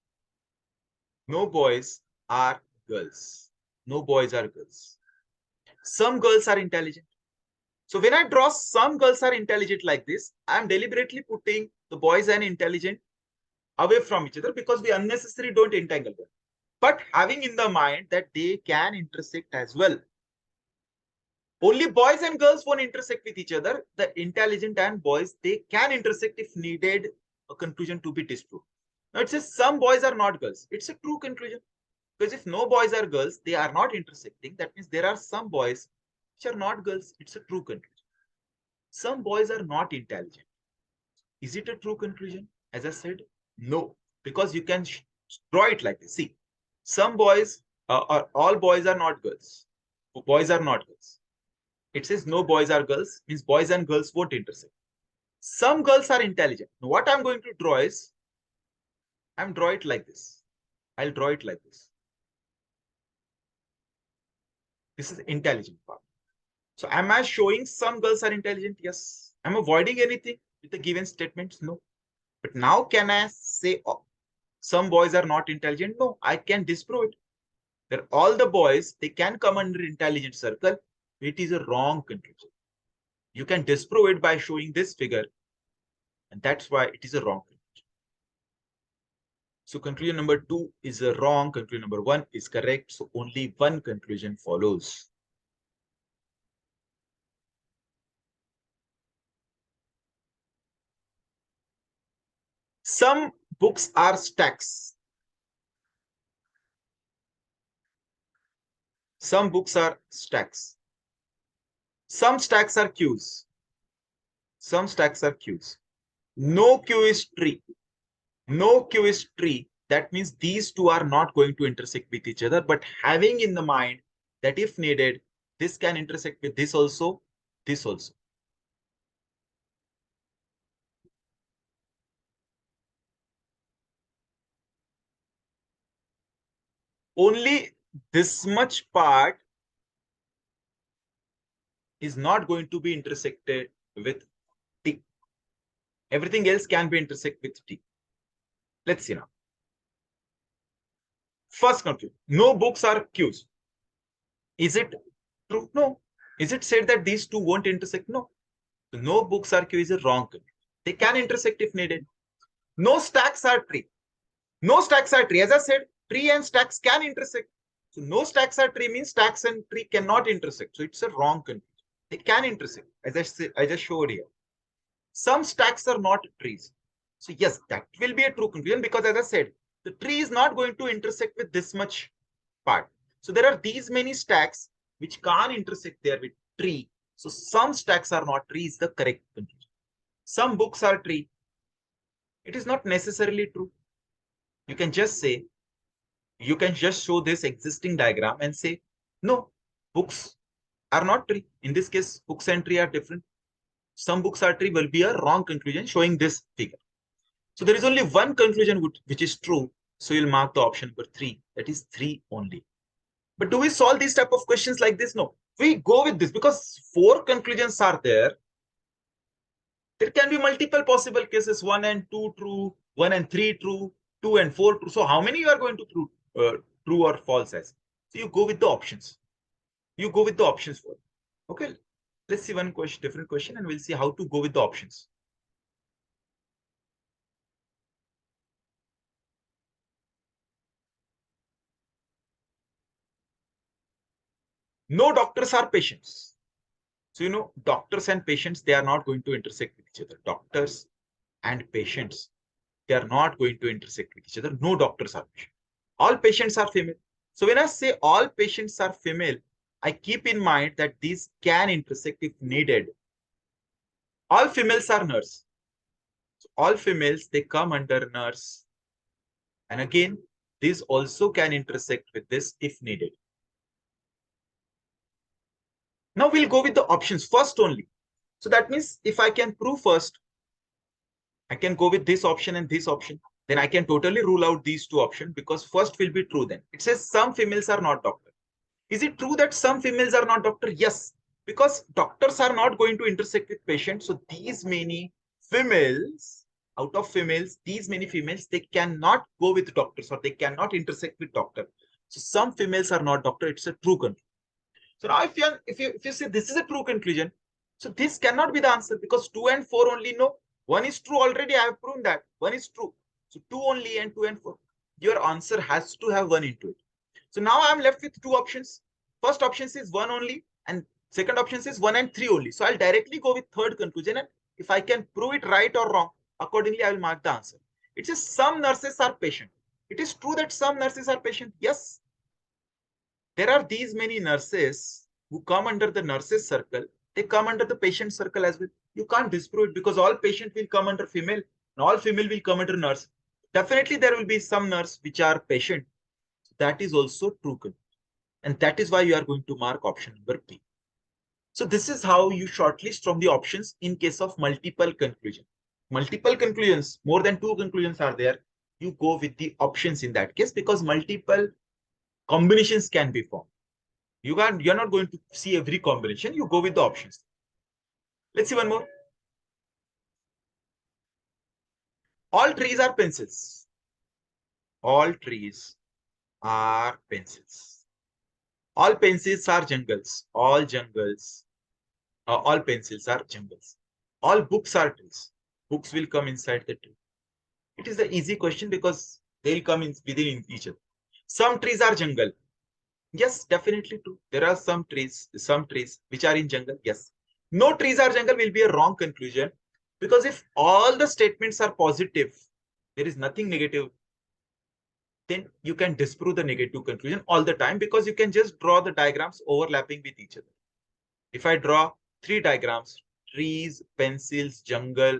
No boys are girls. No boys are girls. Some girls are intelligent. So when I draw some girls are intelligent like this, I am deliberately putting the boys and intelligent away from each other because we unnecessarily don't entangle them. but having in the mind that they can intersect as well. Only boys and girls won't intersect with each other. The intelligent and boys, they can intersect if needed a conclusion to be disproved. Now it says some boys are not girls. It's a true conclusion. Because if no boys are girls, they are not intersecting. That means there are some boys which are not girls. It's a true conclusion. Some boys are not intelligent. Is it a true conclusion? As I said, no. Because you can draw it like this. See, some boys, all boys are not girls. Boys are not girls. It says no boys are girls, means boys and girls won't intersect. Some girls are intelligent. Now, what I'm going to draw is, I'm draw it like this. I'll draw it like this. This is intelligent part. So am I showing some girls are intelligent? Yes. I'm avoiding anything with the given statements? No. But now can I say some boys are not intelligent? No, I can disprove it. That all the boys, they can come under intelligent circle. It is a wrong conclusion. You can disprove it by showing this figure. And that's why it is a wrong conclusion. So conclusion number 2 is a wrong. Conclusion number 1 is correct. So only one conclusion follows. Some books are stacks. Some books are stacks. Some stacks are queues. Some stacks are queues. No queue is tree. No queue is tree. That means these two are not going to intersect with each other, but having in the mind that if needed, this can intersect with this also, this also. Only this much part is not going to be intersected with T. Everything else can be intersect with T. Let's see now. First conclusion, no books are queues. Is it true? No. Is it said that these two won't intersect? No. So no books are queue is a wrong conclusion. They can intersect if needed. No stacks are tree. No stacks are tree. As I said, tree and stacks can intersect. So no stacks are tree means stacks and tree cannot intersect. So it's a wrong conclusion. They can intersect, as I said, I just showed here. Some stacks are not trees. So yes, that will be a true conclusion because as I said, the tree is not going to intersect with this much part. So there are these many stacks which can't intersect there with tree. So some stacks are not trees, the correct conclusion. Some books are tree. It is not necessarily true. You can just say, you can just show this existing diagram and say, no, books are not tree. In this case, books and tree are different. Some books are tree will be a wrong conclusion showing this figure. So there is only one conclusion which is true. So you'll mark the option number 3. That is 3 only. But do we solve these type of questions like this? No. We go with this because 4 conclusions are there. There can be multiple possible cases. 1 and 2 true, 1 and 3 true, 2 and 4 true. So how many you are going to prove true or false as? So you go with the options. You go with the options for it. Okay. Let's see one question, different question, and we'll see how to go with the options. No doctors are patients. So, you know, doctors and patients, they are not going to intersect with each other. Doctors and patients, they are not going to intersect with each other. No doctors are patients. All patients are female. So when I say all patients are female, I keep in mind that these can intersect if needed. All females are nurse. So all females, they come under nurse. And again, these also can intersect with this if needed. Now we'll go with the options first only. So that means if I can prove first, I can go with this option and this option. Then I can totally rule out these two options because first will be true then. It says some females are not doctor. Is it true that some females are not doctor? Yes, because doctors are not going to intersect with patients. So these many females, out of females, these many females, they cannot go with doctors or they cannot intersect with doctor. So some females are not doctor. It's a true conclusion. So now if you say this is a true conclusion, so this cannot be the answer because 2 and 4 only no. 1 is true already. I have proven that. 1 is true. So 2 only and 2 and 4. your answer has to have 1 into it. So now I'm left with 2 options. First option is 1 only, and second option is 1 and 3 only. So I'll directly go with third conclusion, and if I can prove it right or wrong, accordingly I will mark the answer. It says some nurses are patient. It is true that some nurses are patient. Yes, there are these many nurses who come under the nurses circle. They come under the patient circle as well. You can't disprove it because all patient will come under female and all female will come under nurse. Definitely there will be some nurse which are patient. That is also true. And that is why you are going to mark option number B. So this is how you shortlist from the options in case of multiple conclusion. Multiple conclusions, more than 2 conclusions are there. You go with the options in that case because multiple combinations can be formed. You're not going to see every combination. You go with the options. Let's see one more. All trees are pencils. All trees are pencils. All pencils are jungles. All pencils are jungles. All books are trees. Books will come inside the tree. It is the easy question because they'll come in within each other. Some trees are jungle. Yes, definitely true. There are some trees which are in jungle. Yes. No trees are jungle will be a wrong conclusion because if all the statements are positive, there is nothing negative, then you can disprove the negative conclusion all the time because you can just draw the diagrams overlapping with each other. If I draw 3 diagrams, trees, pencils, jungle,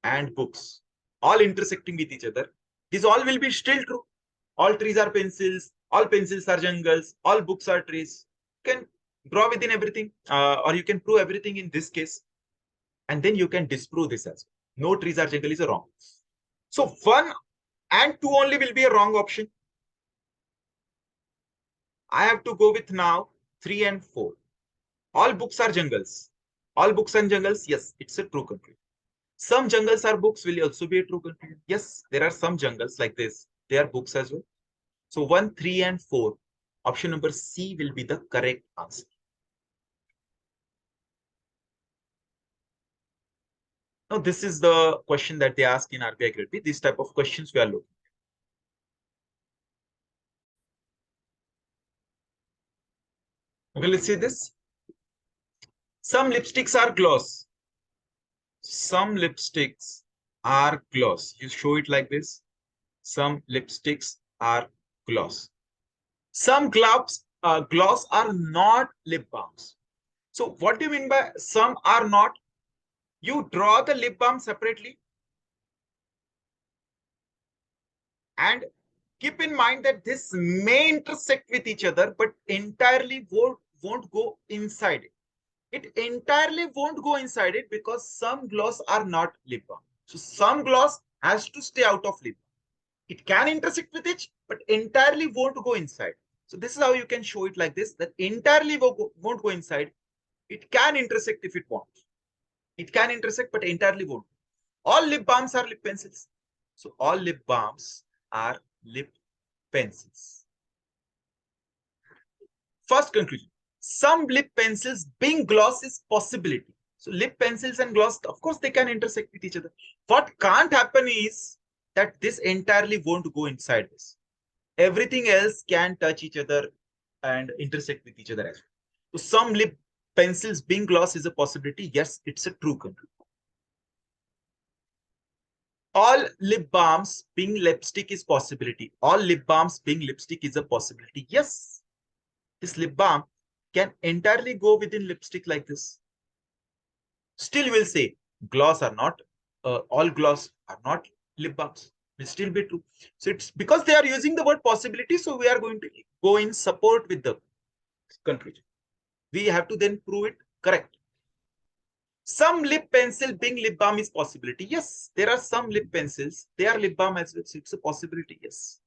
and books, all intersecting with each other, these all will be still true. All trees are pencils, all pencils are jungles, all books are trees. You can draw within everything, or you can prove everything in this case, and then you can disprove this as well. No trees are jungle is a wrong. So 1 and 2 only will be a wrong option. I have to go with now 3 and 4. All books are jungles. All books and jungles, yes, it's a true conclusion. Some jungles are books will also be a true conclusion. Yes, there are some jungles like this. They are books as well. So 1, 3, and 4. Option number C will be the correct answer. Now, this is the question that they ask in RBI Grade B. This type of questions we are looking. Okay, let's see this. Some lipsticks are gloss. Some lipsticks are gloss. You show it like this. Some lipsticks are gloss. Some gloss are not lip balms. So what do you mean by some are not? You draw the lip balm separately and keep in mind that this may intersect with each other, but entirely won't go inside it. It entirely won't go inside it because some gloss are not lip balm. So some gloss has to stay out of lip balm. It can intersect with it, but entirely won't go inside. So this is how you can show it like this, that entirely won't go inside. It can intersect if it wants. It can intersect, but entirely won't. All lip balms are lip pencils. So all lip balms are lip pencils. First conclusion. Some lip pencils being gloss is possibility. So lip pencils and gloss, of course, they can intersect with each other. What can't happen is that this entirely won't go inside this. Everything else can touch each other and intersect with each other as well. So some lip pencils being gloss is a possibility. Yes, it's a true conclusion. All lip balms being lipstick is possibility. All lip balms being lipstick is a possibility. Yes, this lip balm can entirely go within lipstick like this. Still, you will say gloss are not, all gloss are not lip balms. Will still be true. So it's because they are using the word possibility. So we are going to go in support with the conclusion. We have to then prove it correct. Some lip pencil being lip balm is possibility. Yes, there are some lip pencils. They are lip balm as well. So it's a possibility. Yes.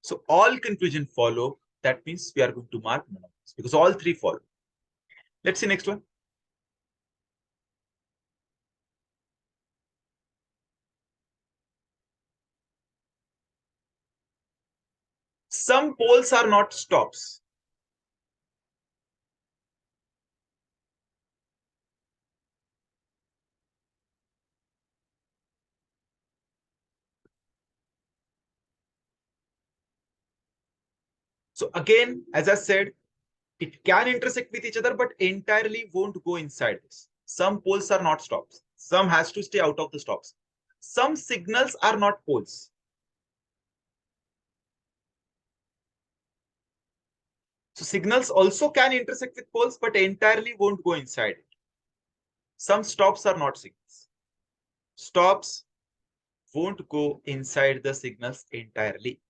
So all conclusion follow. That means we are going to mark none of this because all 3 follow. Let's see next one. Some poles are not stops. So again, as I said, it can intersect with each other, but entirely won't go inside this. Some poles are not stops. Some has to stay out of the stops. Some signals are not poles. So signals also can intersect with poles, but entirely won't go inside it. Some stops are not signals. Stops won't go inside the signals entirely.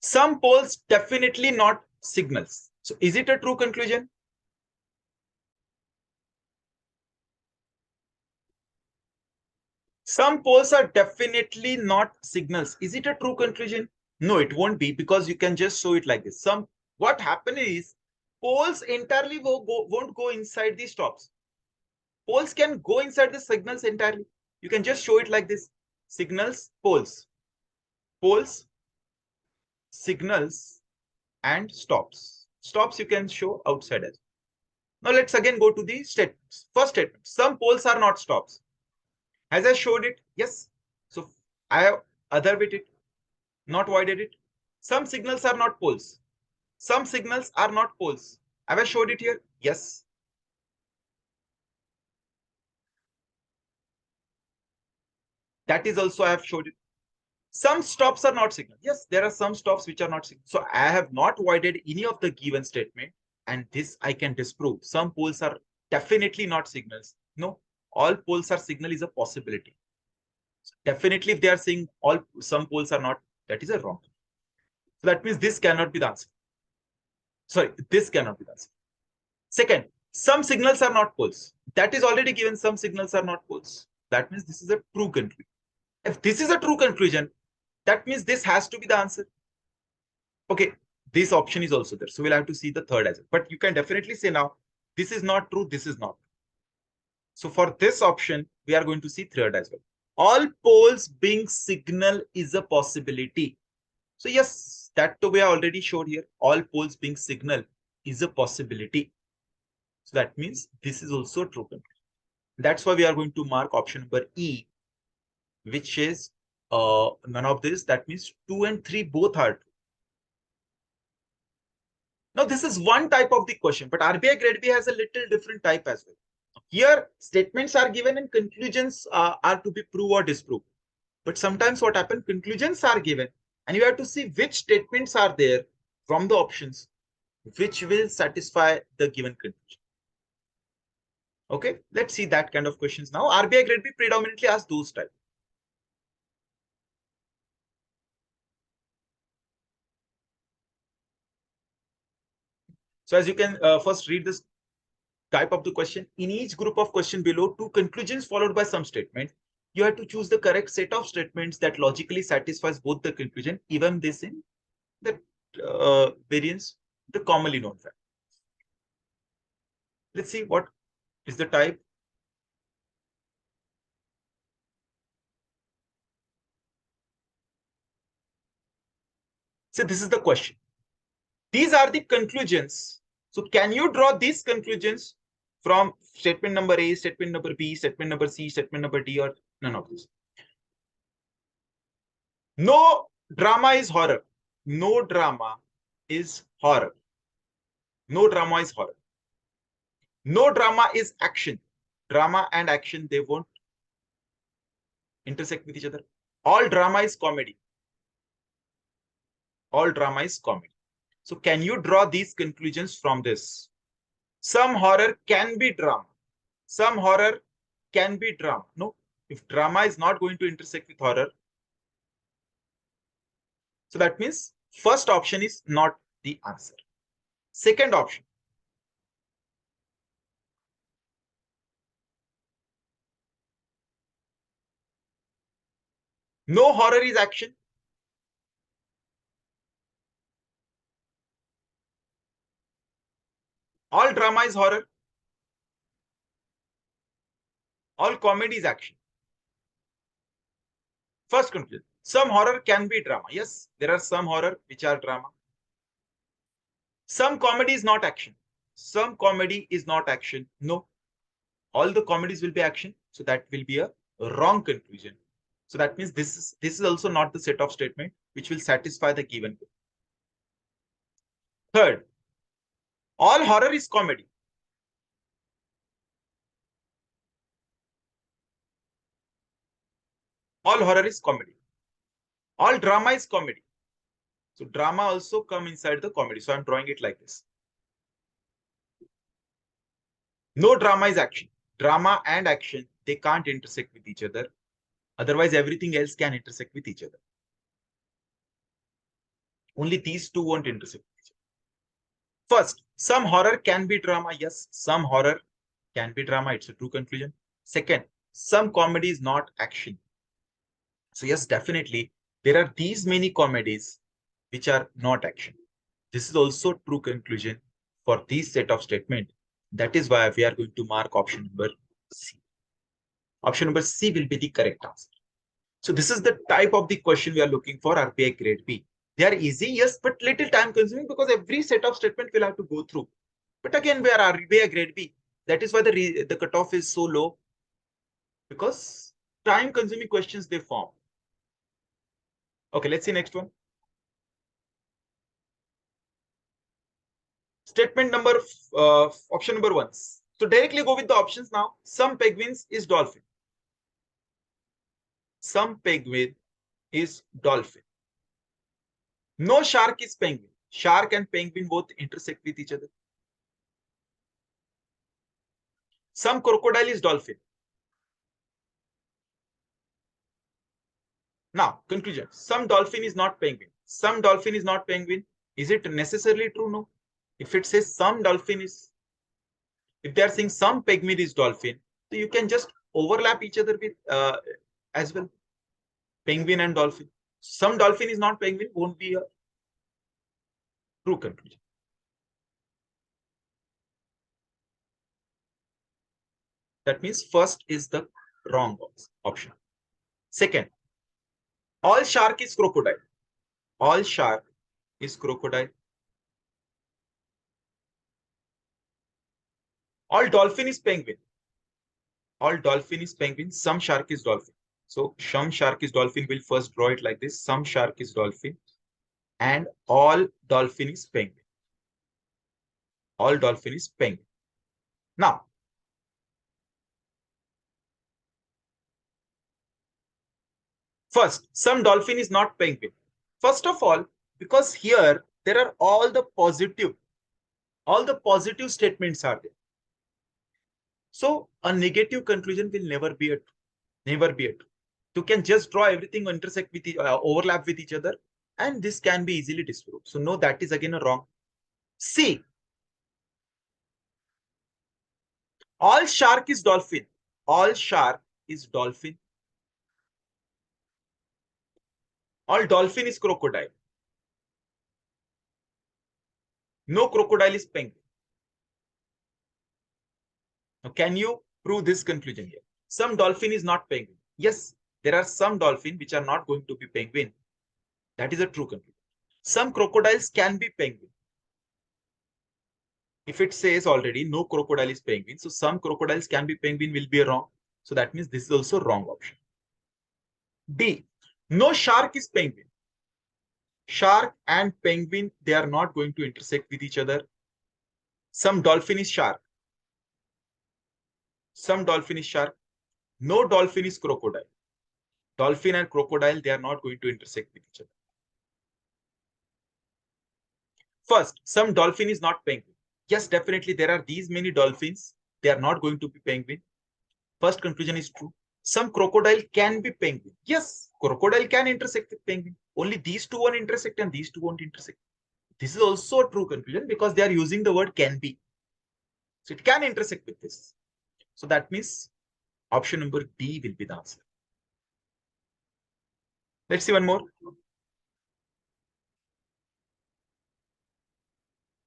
Some poles definitely not signals. So is it a true conclusion? Some poles are definitely not signals. Is it a true conclusion? No, it won't be, because you can just show it like this. What happens is poles entirely won't go inside the stops. Poles can go inside the signals entirely. You can just show it like this. Signals, poles. Poles, signals, and stops. Stops you can show outside as well. Now let's again go to the statements. First statement, some poles are not stops. As I showed it, yes. So I have other bit it, not voided it. Some signals are not poles. Some signals are not poles. Have I showed it here? Yes. That is also I have showed it. Some stops are not signals. Yes, there are some stops which are not signals. So I have not voided any of the given statement, and this I can disprove. Some poles are definitely not signals. No, all poles are signal is a possibility. So definitely, if they are saying some poles are not, that is a wrong. So that means this cannot be the answer. Sorry, this cannot be the answer. Second, some signals are not poles. That is already given. Some signals are not poles. That means this is a true conclusion. If this is a true conclusion, that means this has to be the answer. Okay, this option is also there. So we'll have to see the third as well. But you can definitely say now, this is not true, this is not. So for this option, we are going to see third as well. All poles being signal is a possibility. So yes, that the way I already showed here. All poles being signal is a possibility. So that means this is also true conclusion. That's why we are going to mark option number E, which is none of this. That means 2 and 3 both are true. Now, this is one type of the question, but RBI Grade B has a little different type as well. Here, statements are given and conclusions are to be proved or disproved. But sometimes what happens, conclusions are given and you have to see which statements are there from the options which will satisfy the given conclusion. Okay, let's see that kind of questions now. RBI Grade B predominantly asks those types. So as you can first read this type of the question. In each group of question below, two conclusions followed by some statement. You have to choose the correct set of statements that logically satisfies both the conclusion, even this in the variance, the commonly known fact. Let's see what is the type. So this is the question. These are the conclusions. So can you draw these conclusions from statement number A, statement number B, statement number C, statement number D, or none of this? No drama is horror. No drama is horror. No drama is horror. No drama is action. Drama and action, they won't intersect with each other. All drama is comedy. All drama is comedy. So can you draw these conclusions from this? Some horror can be drama. Some horror can be drama. No, if drama is not going to intersect with horror, so that means first option is not the answer. Second option. No horror is action. All drama is horror. All comedy is action. First conclusion. Some horror can be drama. Yes, there are some horror which are drama. Some comedy is not action. Some comedy is not action. No, all the comedies will be action. So that will be a wrong conclusion. So that means this is also not the set of statement which will satisfy the given. Third, all horror is comedy. All horror is comedy. All drama is comedy. So drama also come inside the comedy. So I'm drawing it like this. No drama is action. Drama and action, they can't intersect with each other. Otherwise, everything else can intersect with each other. Only these two won't intersect with each other. First, some horror can be drama. Yes, some horror can be drama. It's a true conclusion. Second, some comedy is not action. So yes, definitely, there are these many comedies which are not action. This is also true conclusion for this set of statement. That is why we are going to mark option number C. Option number C will be the correct answer. So this is the type of the question we are looking for RBI grade B. They are easy, yes, but little time consuming because every set of statement will have to go through. But again, we are RBI grade B. That is why the cutoff is so low, because time consuming questions they form. Okay, let's see next one. Statement number, option number 1. So directly go with the options now. Some penguins is dolphin. Some penguin is dolphin. No shark is penguin. Shark and penguin both intersect with each other. Some crocodile is dolphin. Now, conclusion. Some dolphin is not penguin. Some dolphin is not penguin. Is it necessarily true? No. If it says some dolphin is, if they are saying some penguin is dolphin, so you can just overlap each other with as well. Penguin and dolphin. Some dolphin is not penguin won't be a true conclusion. That means first is the wrong option. Second, all shark is crocodile. All shark is crocodile. All dolphin is penguin. All dolphin is penguin. Some shark is dolphin. So some shark is dolphin. We'll first draw it like this. Some shark is dolphin. And all dolphin is penguin. All dolphin is penguin. Now, first, some dolphin is not penguin. First of all, because here there are all the positive statements are there. So a negative conclusion will never be a true. You can just draw everything intersect with overlap with each other, and this can be easily disproved. So no, that is again a wrong. C. All shark is dolphin. All shark is dolphin. All dolphin is crocodile. No crocodile is penguin. Now, can you prove this conclusion here? Some dolphin is not penguin. Yes, there are some dolphin which are not going to be penguin. That is a true conclusion. Some crocodiles can be penguin. If it says already no crocodile is penguin, so some crocodiles can be penguin will be wrong. So that means this is also wrong option. D. No shark is penguin. Shark and penguin, they are not going to intersect with each other. Some dolphin is shark. Some dolphin is shark. No dolphin is crocodile. Dolphin and crocodile, they are not going to intersect with each other. First, some dolphin is not penguin. Yes, definitely there are these many dolphins. They are not going to be penguin. First conclusion is true. Some crocodile can be penguin. Yes, crocodile can intersect with penguin. Only these two won't intersect and these two won't intersect. This is also a true conclusion because they are using the word can be. So it can intersect with this. So that means option number D will be the answer. Let's see one more.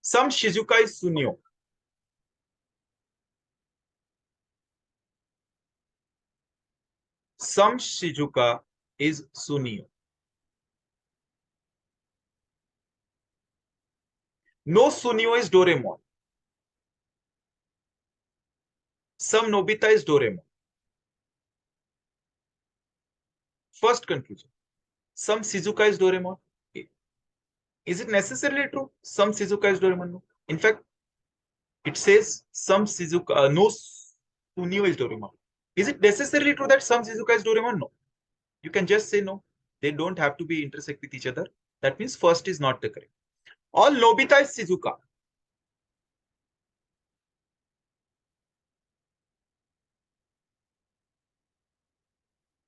Some Shizuka is Sunyo. Some Shizuka is Sunio. No Sunio is Doraemon. Some Nobita is Doraemon. First conclusion. Some Shizuka is Doraemon. Is it necessarily true? Some Shizuka is Doraemon? No. In fact, it says some Shizuka, no Sunio is Doraemon. Is it necessarily true that some Shizuka is Doraemon? No. You can just say no. They don't have to be intersect with each other. That means first is not the correct. All Nobita is Shizuka.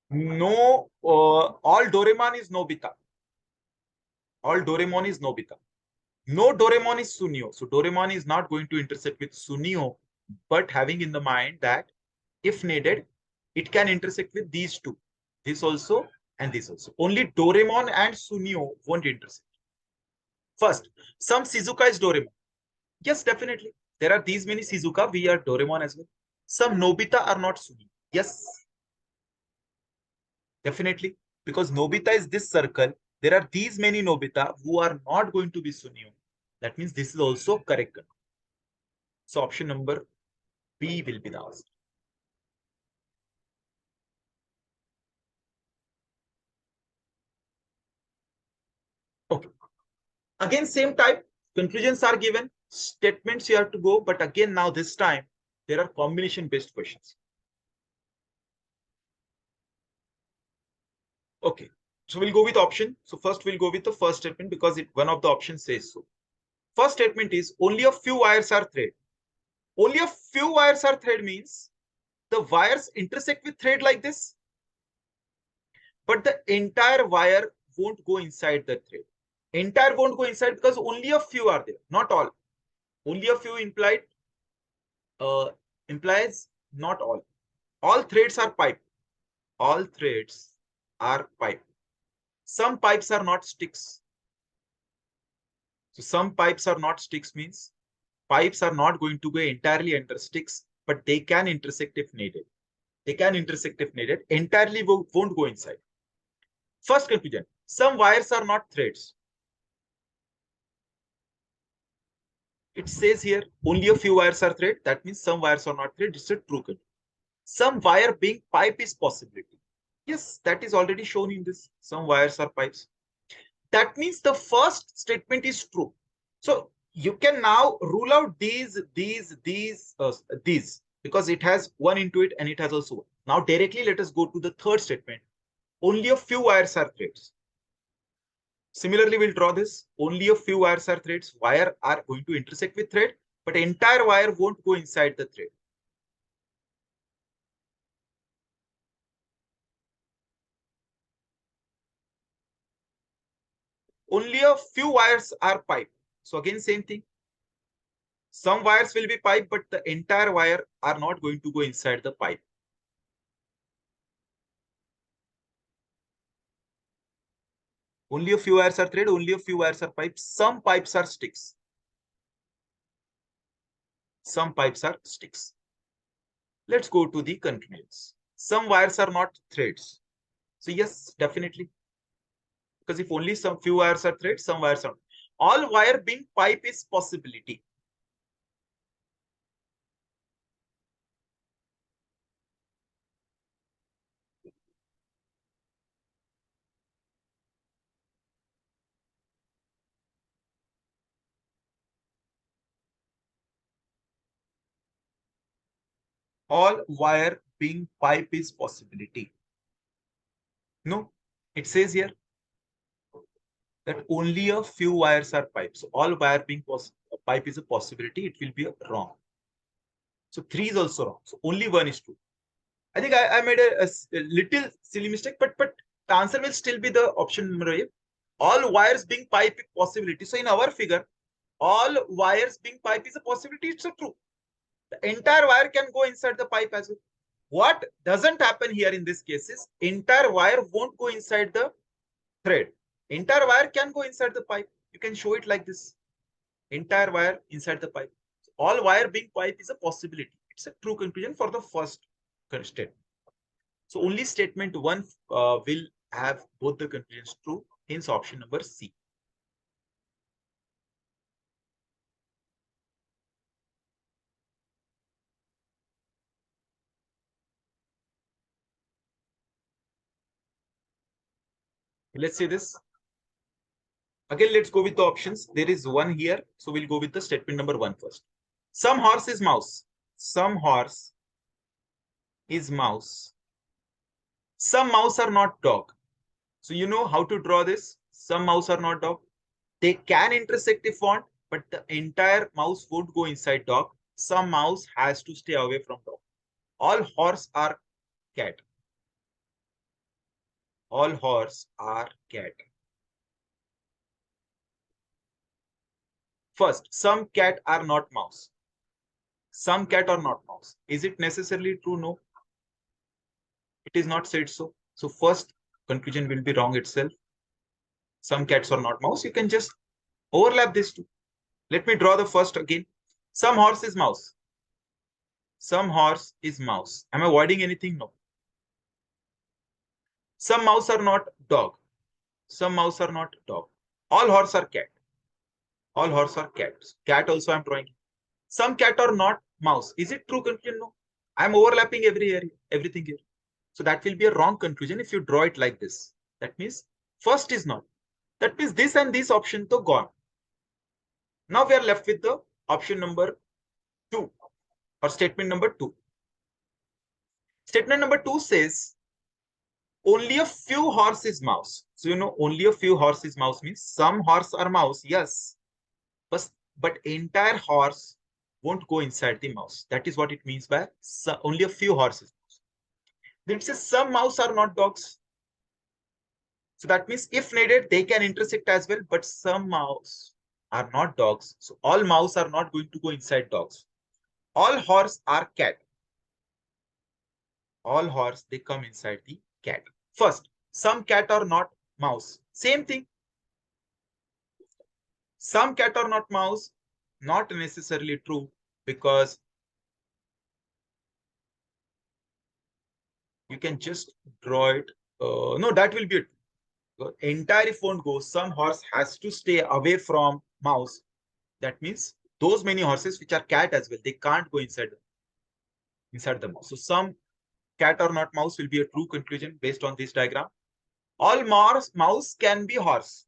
No, all Doraemon is Nobita. All Doraemon is Nobita. No Doraemon is Sunio. So Doraemon is not going to intersect with Sunio, but having in the mind that if needed, it can intersect with these two. This also and this also. Only Doraemon and Sunio won't intersect. First, some Shizuka is Doraemon. Yes, definitely. There are these many Shizuka. We are Doraemon as well. Some Nobita are not Sunio. Yes, definitely. Because Nobita is this circle. There are these many Nobita who are not going to be Sunio. That means this is also correct. So option number B will be the answer. Okay. Again, same type. Conclusions are given. Statements you have to go. But again, now this time, there are combination-based questions. Okay. So we'll go with option. So first we'll go with the first statement because one of the options says so. First statement is only a few wires are thread. Only a few wires are thread means the wires intersect with thread like this, but the entire wire won't go inside the thread. Entire won't go inside because only a few are there, not all. Only a few implies not all. All threads are pipe. All threads are pipe. Some pipes are not sticks. So some pipes are not sticks means pipes are not going to go entirely under sticks, but they can intersect if needed. They can intersect if needed. Entirely won't go inside. First conclusion, some wires are not threads. It says here only a few wires are thread. That means some wires are not thread. It's a true conclusion. Some wire being pipe is possibility. Yes, that is already shown in this. Some wires are pipes. That means the first statement is true. So you can now rule out these because it has one into it and it has also one. Now directly let us go to the third statement. Only a few wires are threads. Similarly, we'll draw this. Only a few wires are threads. Wire are going to intersect with thread, but entire wire won't go inside the thread. Only a few wires are pipe. So again, same thing. Some wires will be pipe, but the entire wire are not going to go inside the pipe. Only a few wires are thread, only a few wires are pipes. Some pipes are sticks. Some pipes are sticks. Let's go to the conclusions. Some wires are not threads. So yes, definitely. Because if only some few wires are threads, some wires are not. All wire being pipe is possibility. All wire being pipe is possibility. No, it says here that only a few wires are pipes. So all wire being pipe is a possibility. It will be wrong. So 3 is also wrong. So only 1 is true. I think I made a little silly mistake, but the answer will still be the option number 8. All wires being pipe possibility. So in our figure, all wires being pipe is a possibility. It's so true. The entire wire can go inside the pipe as well. What doesn't happen here in this case is entire wire won't go inside the thread. Entire wire can go inside the pipe. You can show it like this. Entire wire inside the pipe. So all wire being pipe is a possibility. It's a true conclusion for the first statement. So only statement 1 will have both the conclusions true. Hence option number C. Let's see this. Again, let's go with the options. There is one here. So we'll go with the statement number 1 first. Some horse is mouse. Some horse is mouse. Some mouse are not dog. So you know how to draw this. Some mouse are not dog. They can intersect if want, but the entire mouse won't go inside dog. Some mouse has to stay away from dog. All horse are cat. All horse are cat. First, some cat are not mouse. Some cat are not mouse. Is it necessarily true? No. It is not said so. So first conclusion will be wrong itself. Some cats are not mouse. You can just overlap these two. Let me draw the first again. Some horse is mouse. Some horse is mouse. Am I avoiding anything? No. Some mouse are not dog. Some mouse are not dog. All horse are cat. All horse are cats. Cat also I'm drawing. Some cat are not mouse. Is it true conclusion? No. I'm overlapping everything here. So that will be a wrong conclusion if you draw it like this. That means first is not. That means this and this option to gone. Now we are left with the option number 2 or statement number 2. Statement number 2 says only a few horse is mouse. So you know only a few horse is mouse means some horse are mouse. Yes. But entire horse won't go inside the mouse. That is what it means by only a few horses. Then it says some mouse are not dogs. So that means if needed, they can intersect as well, but some mouse are not dogs. So all mouse are not going to go inside dogs. All horse are cat. All horse, they come inside the cat. First, some cat are not mouse. Same thing. Some cat are not mouse. Not necessarily true because you can just draw it. No, that will be it. Entire if won't go. Some horse has to stay away from mouse. That means those many horses which are cat as well, they can't go inside the mouse. So some cat or not mouse will be a true conclusion based on this diagram. All mouse can be horse.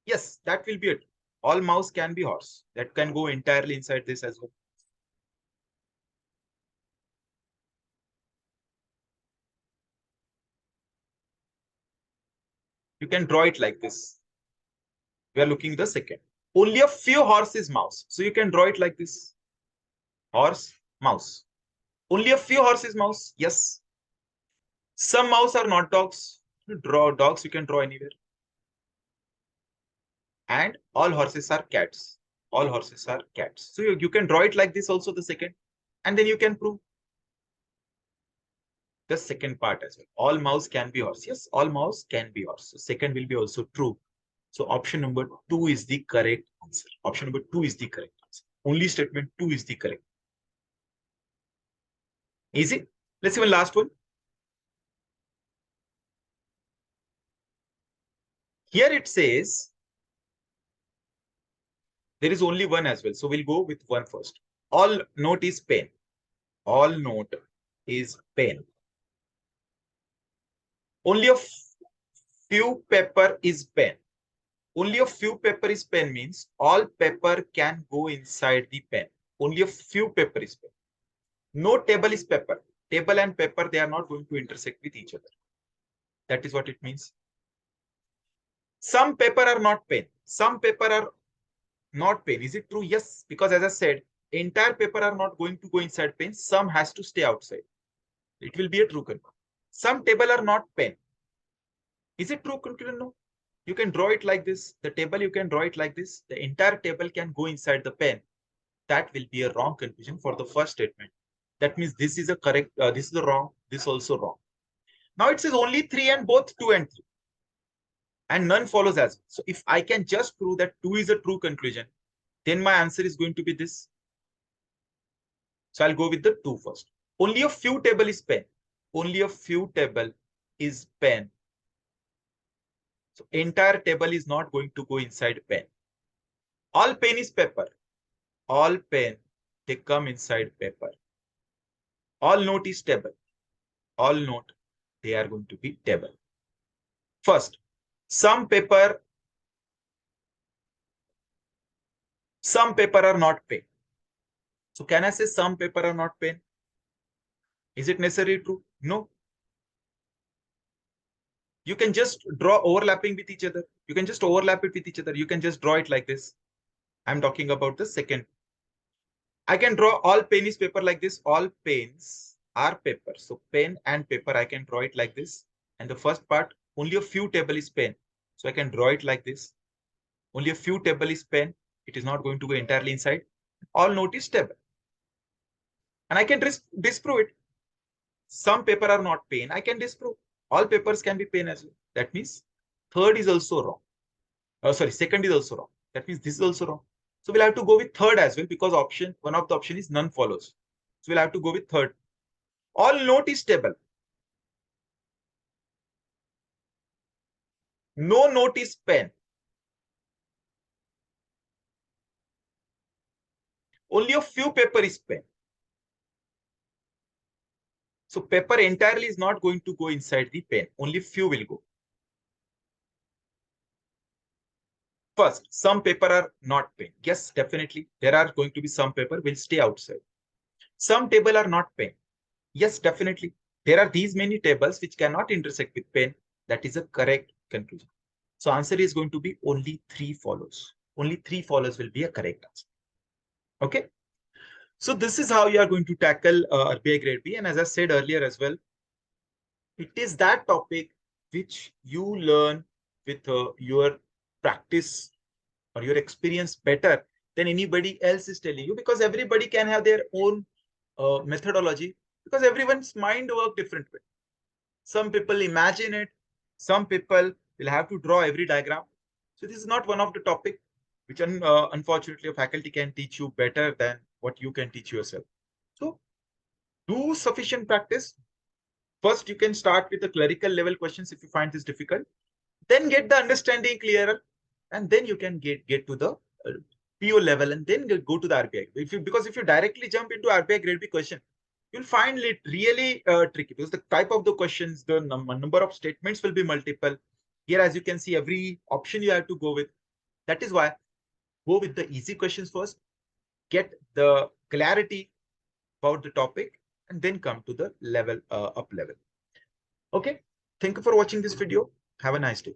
Yes, that will be it. All mouse can be horse. That can go entirely inside this as well. You can draw it like this. We are looking the second. Only a few horse is mouse. So you can draw it like this. Horse, mouse. Only a few horse is mouse. Yes. Some mouse are not dogs. You draw dogs, you can draw anywhere. And all horses are cats. All horses are cats. So you can draw it like this also, the second. And then you can prove the second part as well. All mouse can be horse. Yes, all mouse can be horse. So second will be also true. So option number 2 is the correct answer. Option number 2 is the correct answer. Only statement 2 is the correct. Easy. Let's see one last one. Here it says there is only one as well. So we'll go with one first. All note is pen. All note is pen. Only a few paper is pen. Only a few paper is pen means all paper can go inside the pen. Only a few paper is pen. No table is paper. Table and paper, they are not going to intersect with each other. That is what it means. Some paper are not pen. Some paper are not pen. Is it true? Yes, because as I said, entire paper are not going to go inside pen. Some has to stay outside. It will be a true conclusion. Some table are not pen. Is it true conclusion? No. You can draw it like this. The table, you can draw it like this. The entire table can go inside the pen. That will be a wrong conclusion for the first statement. That means this is a correct, this is a wrong, this also wrong. Now it says only 3 and both 2 and 3. And none follows as well. So if I can just prove that 2 is a true conclusion, then my answer is going to be this. So I'll go with the 2 first. Only a few table is pen. Only a few table is pen. So entire table is not going to go inside pen. All pen is paper. All pen, they come inside paper. All note is table. All note, they are going to be table. First, Some paper are not pen. So can I say some paper are not pen? Is it necessarily true? No. You can just draw overlapping with each other. You can just overlap it with each other. You can just draw it like this. I'm talking about the second. I can draw all pen is paper like this. All pens are paper. So pen and paper, I can draw it like this. And the first part, only a few table is pen. So I can draw it like this. Only a few table is pen. It is not going to go entirely inside. All note is table. And I can disprove it. Some paper are not pen. I can disprove. All papers can be pen as well. That means third is also wrong. Second is also wrong. That means this is also wrong. So we'll have to go with third as well because one of the option is none follows. So we'll have to go with third. All note is table. No note is pen. Only a few paper is pen. So paper entirely is not going to go inside the pen. Only few will go. First, some paper are not pen. Yes, definitely. There are going to be some paper will stay outside. Some table are not pen. Yes, definitely. There are these many tables which cannot intersect with pen. That is a correct conclusion. So answer is going to be only 3 follows. Only 3 follows will be a correct answer. Okay. So this is how you are going to tackle RBI Grade B. And as I said earlier as well, it is that topic which you learn with your practice or your experience better than anybody else is telling you, because everybody can have their own methodology, because everyone's mind works different way. Some people imagine it. Some people will have to draw every diagram. So this is not one of the topic which unfortunately a faculty can teach you better than what you can teach yourself. So do sufficient practice. First, you can start with the clerical level questions if you find this difficult. Then get the understanding clearer, and then you can get to the PO level, and then go to the RBI. Because if you directly jump into RBI Grade B question, you'll find it really tricky, because the type of the questions, the number of statements will be multiple. Here, as you can see, every option you have to go with. That is why go with the easy questions first, get the clarity about the topic, and then come to the level up level. Okay. Thank you for watching this video. Have a nice day.